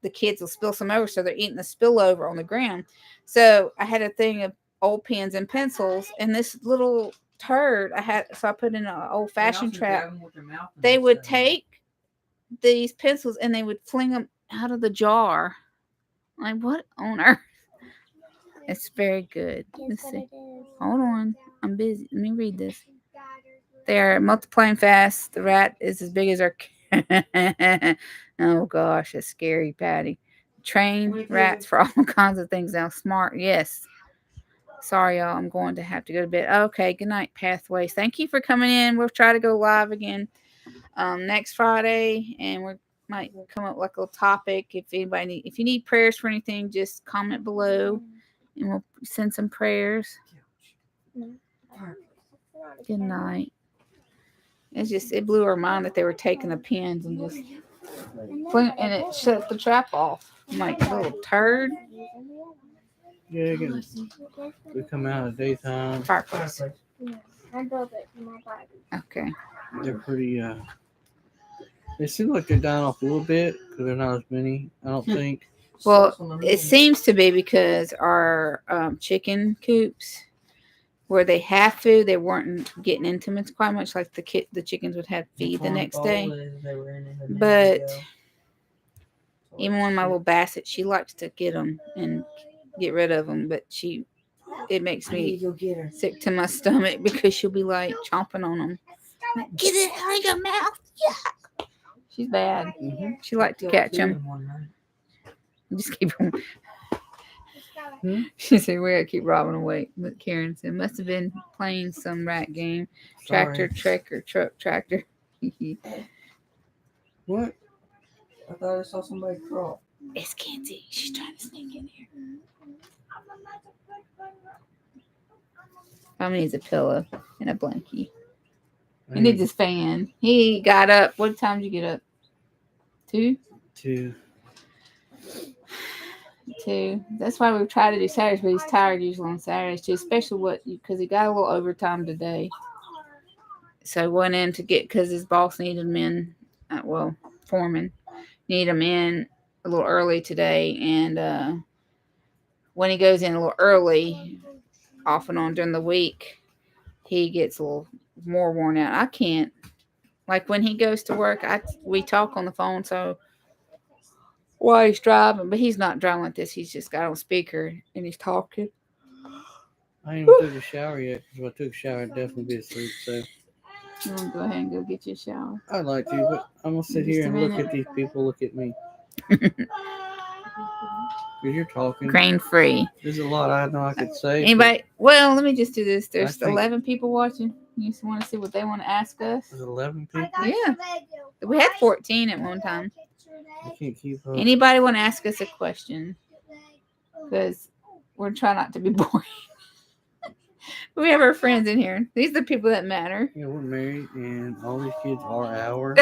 the kids will spill some over, so they're eating the spillover on the ground. So I had a thing of old pens and pencils, and this little turd I put in an old fashioned trap. They would take these pencils and they would fling them out of the jar. Like, what on earth? It's very good. Let's see. Hold on. I'm busy. Let me read this. They're multiplying fast. The rat is as big as our. Oh gosh, that's scary, Patty. Train rats for all kinds of things now. Smart, yes. Sorry, y'all. I'm going to have to go to bed. Okay, good night, Pathways. Thank you for coming in. We'll try to go live again next Friday, and we might come up with like a little topic. If you need prayers for anything, just comment below, and we'll send some prayers. Good night. It blew our mind that they were taking the pins and just and it shut the trap off. I'm like, little turd. Yeah, they come out at daytime. Fireplace. I built it for my body. Okay. They're pretty. They seem like they're dying off a little bit because they're not as many. I don't think. Well, it seems to be because our chicken coops, where they have food, they weren't getting into them quite much. Like the chickens would have feed the next day. But even when my little Basset, she likes to get them and get rid of them, but it makes me sick to my stomach because she'll be like chomping on them. Like, get it out of your mouth! Yeah, she's bad. She likes to catch them. Just keep them. She said, "We gotta keep robbing away." But Karen said, "Must have been playing some rat game. Tractor, trekker, truck, tractor." What? I thought I saw somebody crawl. It's Kenzie. She's trying to sneak in here. Mom needs a pillow and a blankie. He needs his fan. He got up. What time did you get up? 2? 2. That's why we try to do Saturdays, but he's tired usually on Saturdays too, especially because he got a little overtime today. So went in to get because his boss needed him in. Foreman needed him in a little early today, and when he goes in a little early, off and on during the week, he gets a little more worn out. I can't. Like when he goes to work, we talk on the phone, so while he's driving, but he's not driving like this. He's just got on speaker and he's talking. I ain't even took a shower yet because if I took a shower, I'd definitely be asleep. So You want to go ahead and go get you a shower? I'd like to, but I'm gonna sit here and look at these people look at me. Because you're talking. Grain free. There's a lot I know I could say. Anybody? Well, let me just do this. There's I think- 11 people watching. You just want to see what they want to ask us? There's 11 people. Yeah. We had 14 at one time. I can't keep up. Anybody want to ask us a question? Because we're trying not to be boring. We have our friends in here. These are the people that matter. Yeah, we're married, and all these kids are ours.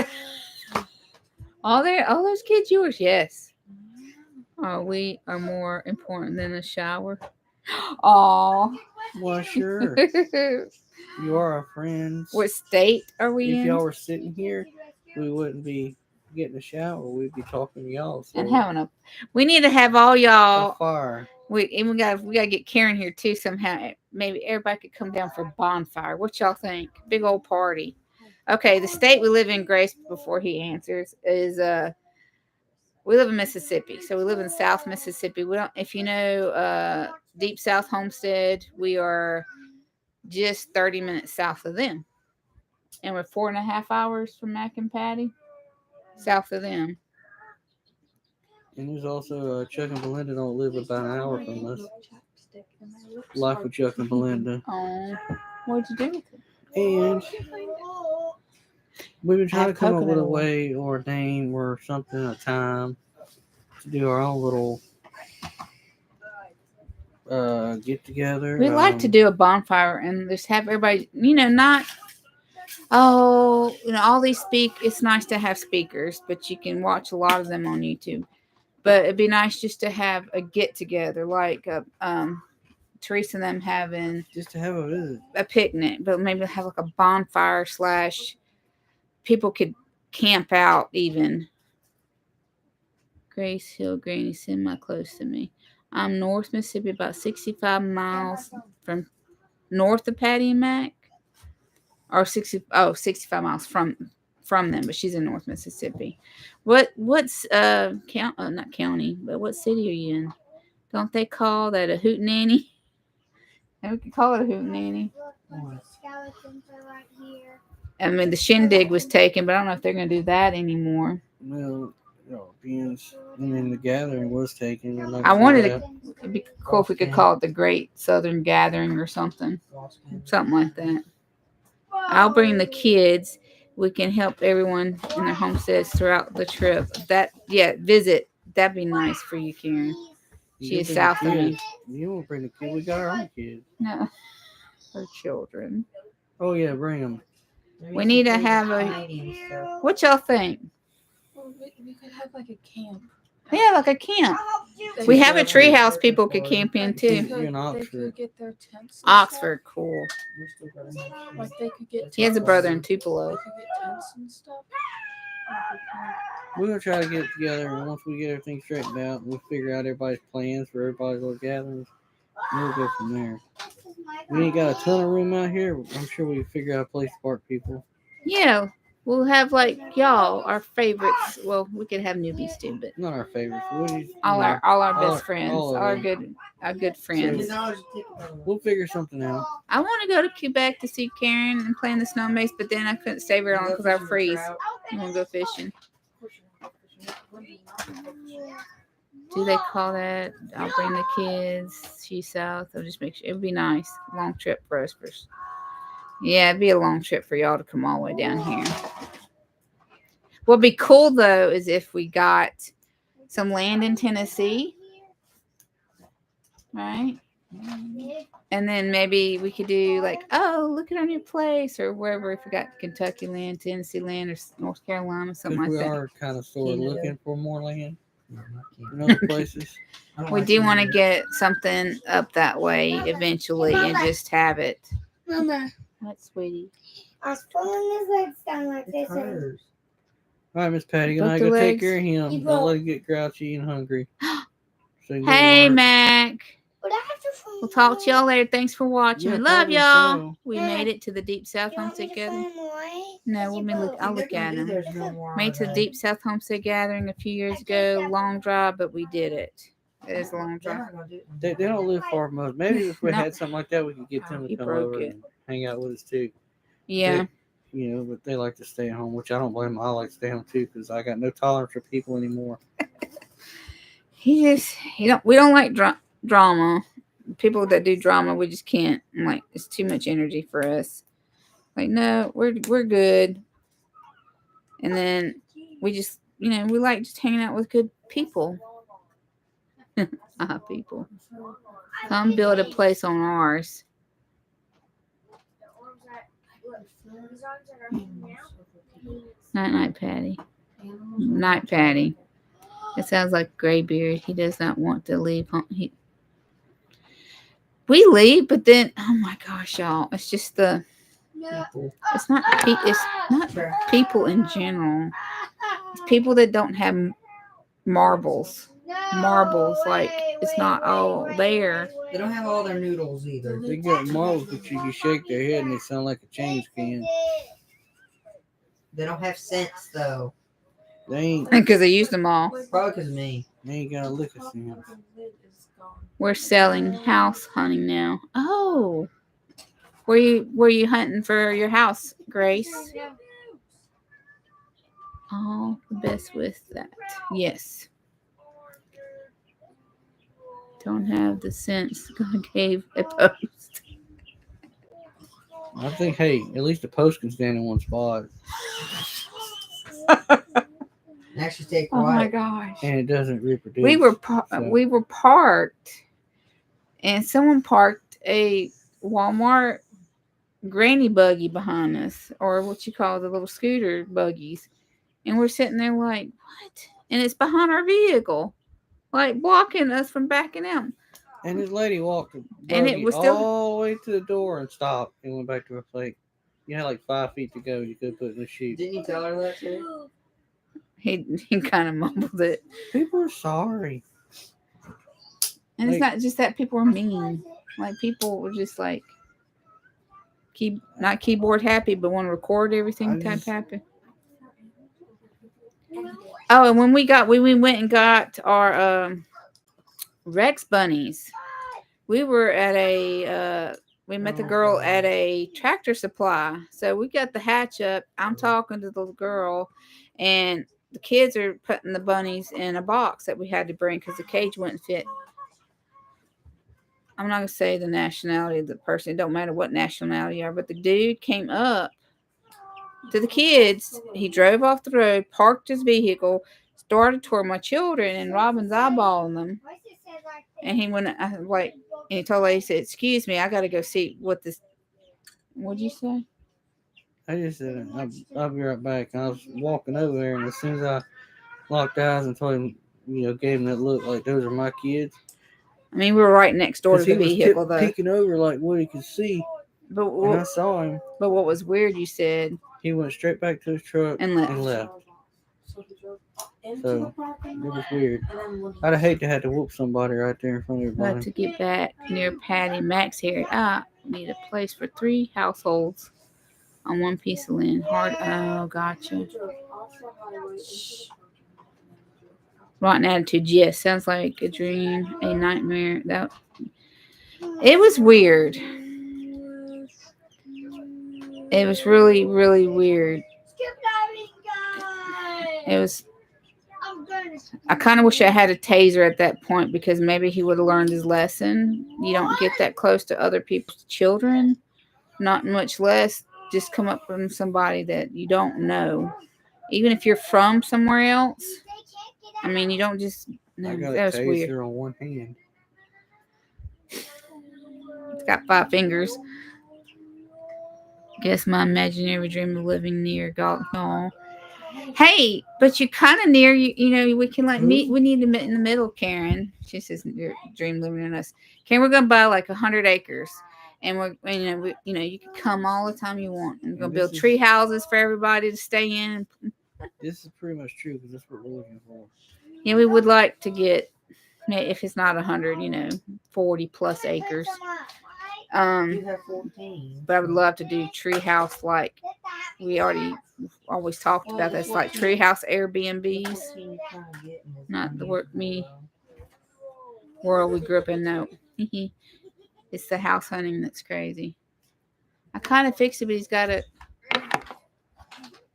All those kids yours, yes. Oh, we are more important than a shower. Aw. Well, sure. You are our friends. What state are we If in? y'all were sitting here, we wouldn't be getting a shower. We'd be talking to y'all. So And having a. We need to have all a y'all. fire. We gotta get Karen here too somehow. Maybe everybody could come down for a bonfire. What y'all think? Big old party. Okay, the state we live in, Grace, before he answers, is we live in Mississippi. So we live in South Mississippi. We don't if you know Deep South Homestead, we are just 30 minutes south of them. And we're 4.5 hours from Mac and Patty, south of them. And there's also Chuck and Belinda don't live about an hour from us. Life with Chuck and Belinda. Oh, what'd you do with it? And we've been trying to Have come up with a coconut oil. way or a name or something, a time to do our own little get together. We like to do a bonfire and just have everybody, not all these it's nice to have speakers, but you can watch a lot of them on YouTube. But it'd be nice just to have a get together, like Teresa and them having just to have a visit. a picnic, but maybe have like a bonfire / people could camp out even. Grace Hill Granny semi close to me. I'm North Mississippi, about 65 miles from north of Patty and Mac. Or 65 miles from them, but she's in North Mississippi. What's not county, but what city are you in? Don't they call that a hootenanny? And we could call it a hootenanny. Skeletons are right here. I mean, the shindig was taken, but I don't know if they're going to do that anymore. Well, beans, and then the gathering was taken. We're not I gonna do wanted that. It'd be cool if we could call it the Great Southern Gathering or something like that. I'll bring the kids. We can help everyone in their homesteads throughout the trip. Visit. That'd be nice for you, Karen. You She is bring the south of me. kids. You won't bring the kids. We got our own kids. No, her children. Oh yeah, bring them. We need to have a. What y'all think? Well, we could have like a camp. Yeah, like a camp. We have a tree house people could camp in too. You're in They Oxford. could get their tents. And Oxford, cool. Stuff. Like they could get. He has a tents. brother in They Tupelo. could get tents and stuff. We're gonna try to get it together, and once we get everything straightened out, we'll figure out everybody's plans for everybody's little gatherings. And we'll go from there. We ain't got a ton of room out here. I'm sure we can figure out a place to park people. Yeah, we'll have like y'all, our favorites. Well, we could have newbies too, but Not our favorites. all our all best friends, all all of our them. good friends. We'll figure something out. I want to go to Quebec to see Karen and play in the snow maze, but then I couldn't stay very long because I freeze. I'm gonna go fishing. Do they call that? I'll bring the kids. She's south. I'll just make sure it'd be nice. Long trip for us. Yeah, it'd be a long trip for y'all to come all the way down here. What'd be cool though is if we got some land in Tennessee, right? And then maybe we could do like, oh, look at our new place or wherever. If we got Kentucky land, Tennessee land, or North Carolina, something like We that. are kind of sort of looking for more land in other places. We do want to get something up that way eventually and just have it. Mama, What, sweetie? I was pulling his legs down like this. And All right, Miss Patty, Put gonna the go take legs- care of him. You Don't go. let him get grouchy and hungry. So he can go to Hey, work. Mac. but I have to find We'll talk to y'all later. Thanks for watching. Yeah, We love probably y'all. so. We made it to the Deep South You want me Homestead to Gathering. find more? No, I'll look at them. Made to the Deep South Homestead Gathering a few years ago. Long drive, but we did it. It is a long drive. They don't live far from us. Maybe if we No. had something like that, we could get them He to come broke over it. and hang out with us too. Yeah. But they like to stay at home, which I don't blame them. I like to stay home too because I got no tolerance for people anymore. We don't like drama. People that do drama, we just can't. Like, it's too much energy for us. Like, no, we're good. And then we just, we like just hanging out with good people. People. Come build a place on ours. Night night, Patty. Night, Patty. It sounds like Graybeard. He does not want to leave home. We leave, but then oh my gosh, y'all! It's just it's not it's not people in general. It's people that don't have marbles. Marbles, like it's not all there. They don't have all their noodles either. They got marbles, but you can shake their head and they sound like a change can. They don't have sense though. They ain't. Because they used them all. Probably because of me. They ain't got a lick of sense. We're selling house hunting now. Oh, were you hunting for your house, Grace? All the best with that. Yes. Don't have the sense God gave a post. I think, hey, at least the post can stand in one spot. Actually, stay Oh my quiet. gosh. And it doesn't reproduce. We were so- we were parked, and someone parked a Walmart granny buggy behind us, or what you call the little scooter buggies, and we're sitting there like, what? And it's behind our vehicle, like blocking us from backing out. And this lady walked the And it buggy was still- all the way to the door and stopped and went back to her plate. You had like 5 feet to go. You could put in the chute. Didn't you tell her that too? He kind of mumbled it, People are sorry. and it's Like- not just that people are mean. Like people were just like not keyboard happy, but want to record everything I type just- happy. Oh, and when we went and got our Rex bunnies, we were at we met the girl at a Tractor Supply. So we got the hatch up. I'm talking to the girl, and the kids are putting the bunnies in a box that we had to bring because the cage wouldn't fit. I'm not gonna say the nationality of the person. It don't matter what nationality you are, but the dude came up to the kids. He drove off the road, parked his vehicle, started toward my children, and Robin's eyeballing them. And he went and he told the lady, he said, "Excuse me, I got to go see what this." What'd you say? I just said, I'll be right back. And I was walking over there, and as soon as I locked eyes and told him, gave him that look like those are my kids. I mean, we were right next door to Because the he was vehicle, though. peeking over like what he could see. But And I saw him. what was weird, you said, He went straight back to his truck and left. So it was weird. I'd hate to have to whoop somebody right there in front of Got everybody. to get back near Patty Max here. Need a place for 3 households on one piece of land. Hard. Oh, gotcha. Rotten attitude. Yes, sounds like a dream, a nightmare. It was weird. It was really, really weird. It was. I kind of wish I had a taser at that point because maybe he would have learned his lesson. You don't get that close to other people's children, not much less just come up from somebody that you don't know. Even if you're from somewhere else, I mean, you don't just. No, I got a that was weird. taser on one hand. It's got 5 fingers. Guess my imaginary dream of living near Galton Hall. Hey, but you're kind of near. You know, we can meet. We need to meet in the middle, Karen. She says your dream living in us. Karen, we're gonna buy like 100 acres, and you can come all the time you want. And we're gonna build tree houses for everybody to stay in. This is pretty much true because that's what we're looking for. Yeah, we would like to get, if it's not 100, 40 plus acres. You have 14. But I would love to do tree house like we always talked about. That's like tree house Airbnbs. Not the world we grew up in. No, it's the house hunting that's crazy. I kind of fixed it, but he's got it.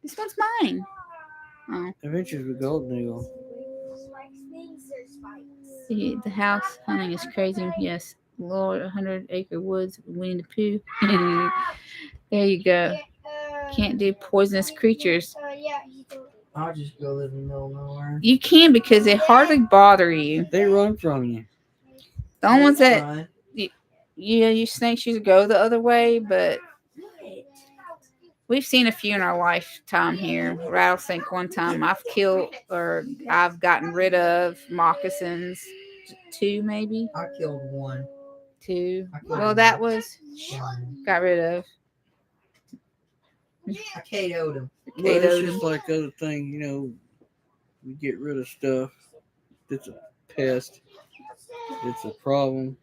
This one's mine. Oh, Adventures with Golden Eagle. see, the house hunting is crazy. Yes, Lord, 100-acre woods, Winnie the Pooh. There you go. Can't do poisonous creatures. I'll just go live in the middle of nowhere. You can because they hardly bother you. They run from you. The only ones that, Run. yeah, you snakes usually go the other way, but we've seen a few in our lifetime here. Rattlesnake one time. I've killed or I've gotten rid of moccasins. 2 maybe. I killed one. 2. I killed Well, one. that was One. got rid of. I KO'd him. Well, it's KO'd just him. like other thing, you know, you get rid of stuff that's a pest, it's a problem.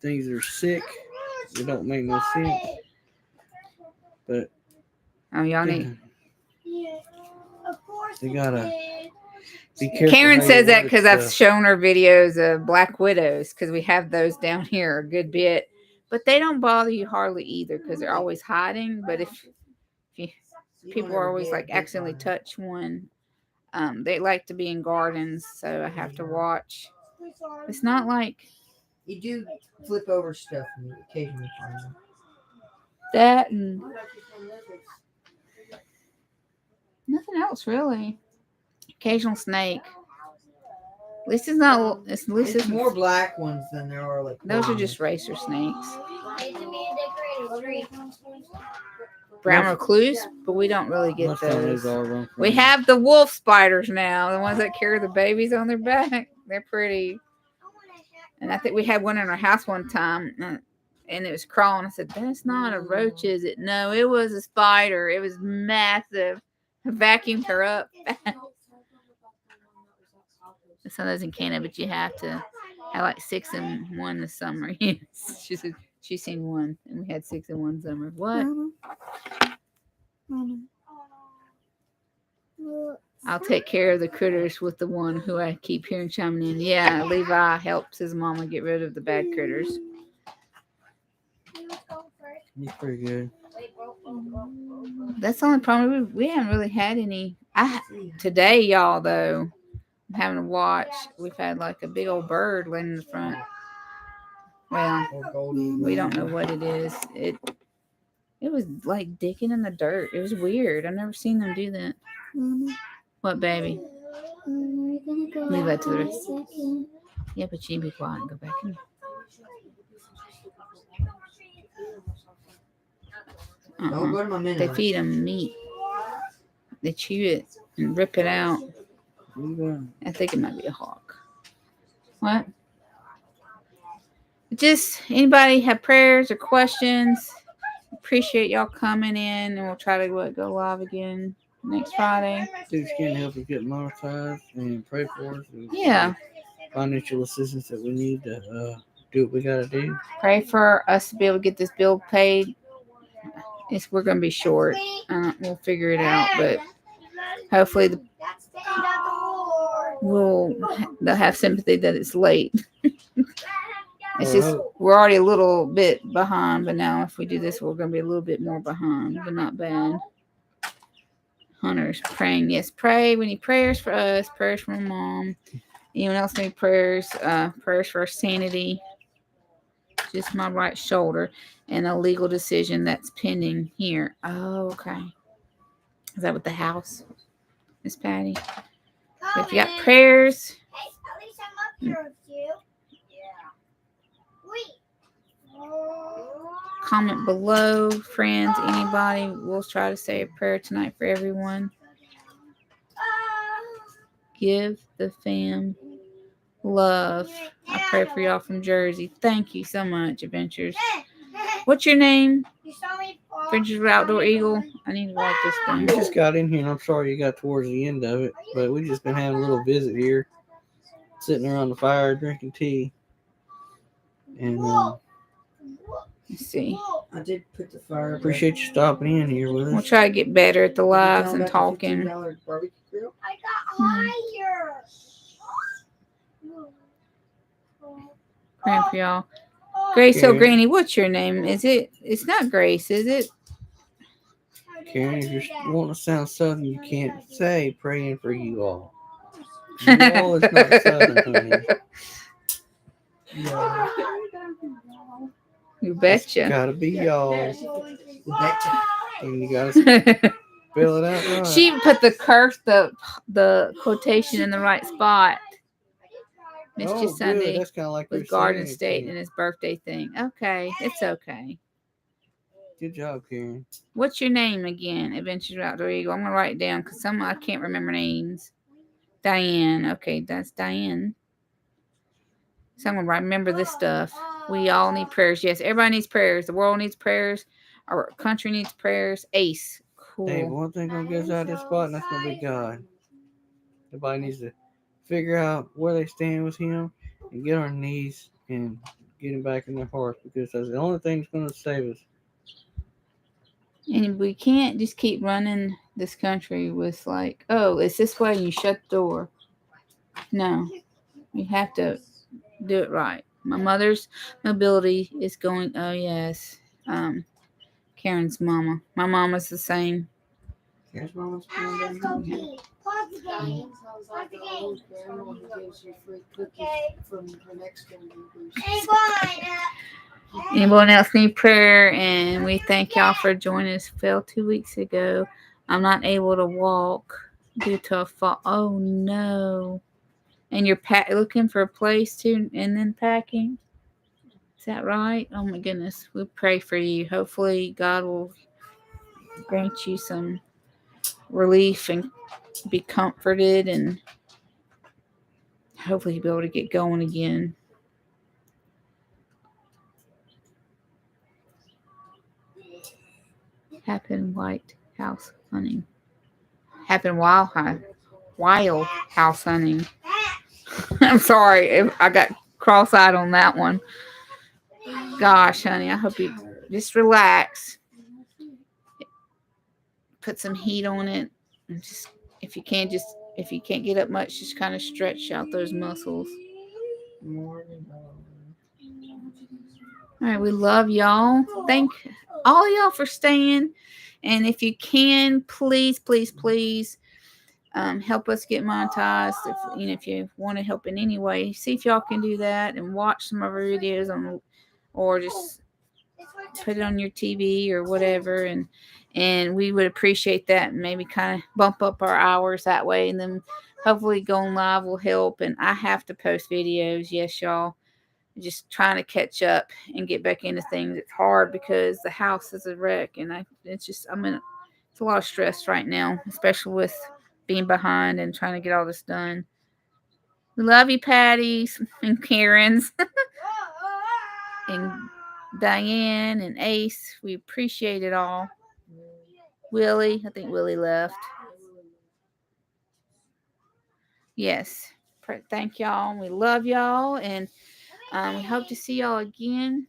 Things that are sick, it don't make no sense. But Oh, y'all need. Yeah, of course. they it gotta did. be careful. Karen how you says that word because I've stuff. shown her videos of black widows because we have those down here a good bit, but they don't bother you hardly either because they're always hiding. But if you, You people don't are ever always get like bit accidentally by 'em. touch one, they like to be in gardens, so I have to watch. It's not like You do flip over stuff and you occasionally find them. that and nothing else really. Occasional snake. At least it's not. At least It's it's more black ones than there are like. Those are white just ones. racer snakes. It's a me decorating tree. Brown recluse, but we don't really get Most of those. those all run from We you. have the wolf spiders now, the ones that carry the babies on their back. They're pretty. And I think we had one in our house one time, and it was crawling. I said, "That's not a roach, is it?" No, it was a spider. It was massive. I vacuumed her up. Some of those in Canada, but you have to have like 6 in one this summer. Yes. She said she's seen one, and we had 6 in one summer. What? I'll take care of the critters with the one who I keep hearing chiming in. Yeah, Levi helps his mama get rid of the bad critters. He's pretty good. That's the only problem. We haven't really had any. Today, y'all, though, I'm having to watch. We've had like a big old bird laying in the front. Well, Or gold we don't know what it is. It was like digging in the dirt. It was weird. I've never seen them do that. What, baby? Leave that to the rest. Yeah, but you need to be quiet and go back in. Don't go to my minute. They feed them meat. They chew it and rip it out. I think it might be a hawk. What? Just anybody have prayers or questions? Appreciate y'all coming in, and we'll try to go live again next Friday. Dudes can't help us get monetized and pray for us. And Yeah. financial assistance that we need to do what we gotta do. Pray for us to be able to get this bill paid. We're gonna be short. We'll figure it out, but hopefully they'll have sympathy that it's late. It's just we're already a little bit behind, but now if we do this, we're gonna be a little bit more behind, but not bad. Hunter's praying. Yes, pray. We need prayers for us. Prayers for my mom. Anyone else need prayers? Prayers for our sanity. Just my right shoulder and a legal decision that's pending here. Oh, okay. Is that with the house, Miss Patty? So if you got prayers, Hey, at least I'm up here with you. Yeah. Wait. comment below, friends. Anybody? We'll try to say a prayer tonight for everyone. Give the fam love. I pray for y'all from Jersey. Thank you so much, Adventures. What's your name? You saw me fall. Adventures Outdoor Eagle. I need to write this You down. just got in here, and I'm sorry you got towards the end of it, but we just been having a little visit here, sitting around the fire drinking tea, and Let's see. I did put the fire. appreciate you stopping in here with We'll us. try to get better at the Did you lives tell and them about the talking. $15 barbecue grill? I got higher. Praying for y'all. Grace Hill Karen. Granny, what's your name? It's not Grace, is it? Karen, if you're wanting to sound southern, you can't say praying for you all. You all is not southern, honey. Yeah. You It's betcha. gotta be y'all. You betcha. And you gotta Spell it out right. She put the quotation in the right spot. Missed you Good. Sunday That's kind of like with you're Garden saying it, State Karen. and his birthday thing. Okay, it's okay. Good job, Karen. What's your name again? Adventures Outdoor Eagle. I'm gonna write it down because some I can't remember names. Diane. Okay, that's Diane. So I'm gonna remember this stuff. We all need prayers. Yes, everybody needs prayers. The world needs prayers. Our country needs prayers. Ace. Hey, Cool. one thing gonna get us out of this spot, and that's gonna be God. Everybody needs to figure out where they stand with Him and get on our knees and get Him back in their hearts because that's the only thing that's gonna save us. And we can't just keep running this country with like, oh, it's this way and you shut the door. No. We have to do it right. My mother's mobility is going, oh yes. Karen's mama. My mama's the same. Karen's mama's Let's go pee. Pause the game. Sounds like the old grandma who gives you free cookies Okay. from her next door neighbors. Hey, Brian. Anyone else need prayer? And we thank y'all for joining us. Fell 2 weeks ago. I'm not able to walk due to a fall. Oh no. And you're looking for a place to and then packing? Is that right? Oh my goodness. We pray for you. Hopefully God will grant you some relief and be comforted and hopefully you'll be able to get going again. Happen White House hunting. Happen wild house hunting. I'm sorry if I got cross-eyed on that one. Gosh, honey, I hope you just relax. Put some heat on it. And just if you can't get up much, just kind of stretch out those muscles. All right, we love y'all. Thank all y'all for staying. And if you can, please, please, please help us get monetized. If you want to help in any way, see if y'all can do that and watch some of our videos or just put it on your TV or whatever. And we would appreciate that and maybe kind of bump up our hours that way. And then hopefully going live will help. And I have to post videos. Yes, y'all. Just trying to catch up and get back into things. It's hard because the house is a wreck, and it's a lot of stress right now, especially with being behind and trying to get all this done. We love you, Patty's and Karen's and Diane and Ace. We appreciate it all. Willie, I think Willie left. Yes, thank y'all. We love y'all, and we hope to see y'all again.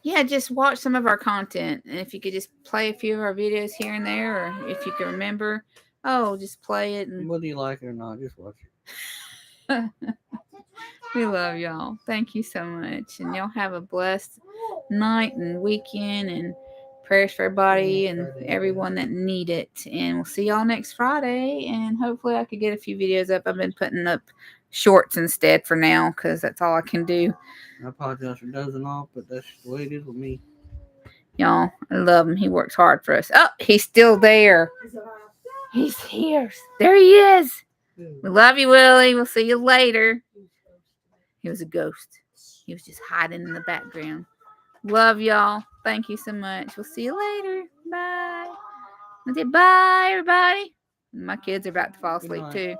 Yeah, just watch some of our content. And if you could just play a few of our videos here and there, or if you can remember, just play it. And whether you like it or not, just watch it. we love y'all. Thank you so much. And y'all have a blessed night and weekend, and prayers for everybody and everyone that need it. And we'll see y'all next Friday. And hopefully I could get a few videos up. I've been putting up shorts instead for now because that's all I can do. I apologize for dozing off, but that's the way it is with me. Y'all, I love him. He works hard for us. Oh, he's still there. He's here. There he is. We love you, Willie. We'll see you later. He was a ghost. He was just hiding in the background. Love y'all. Thank you so much. We'll see you later. Bye. I say bye, everybody. My kids are about to fall asleep too.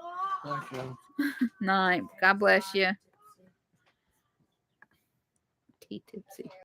Night. God bless you. Tea tipsy.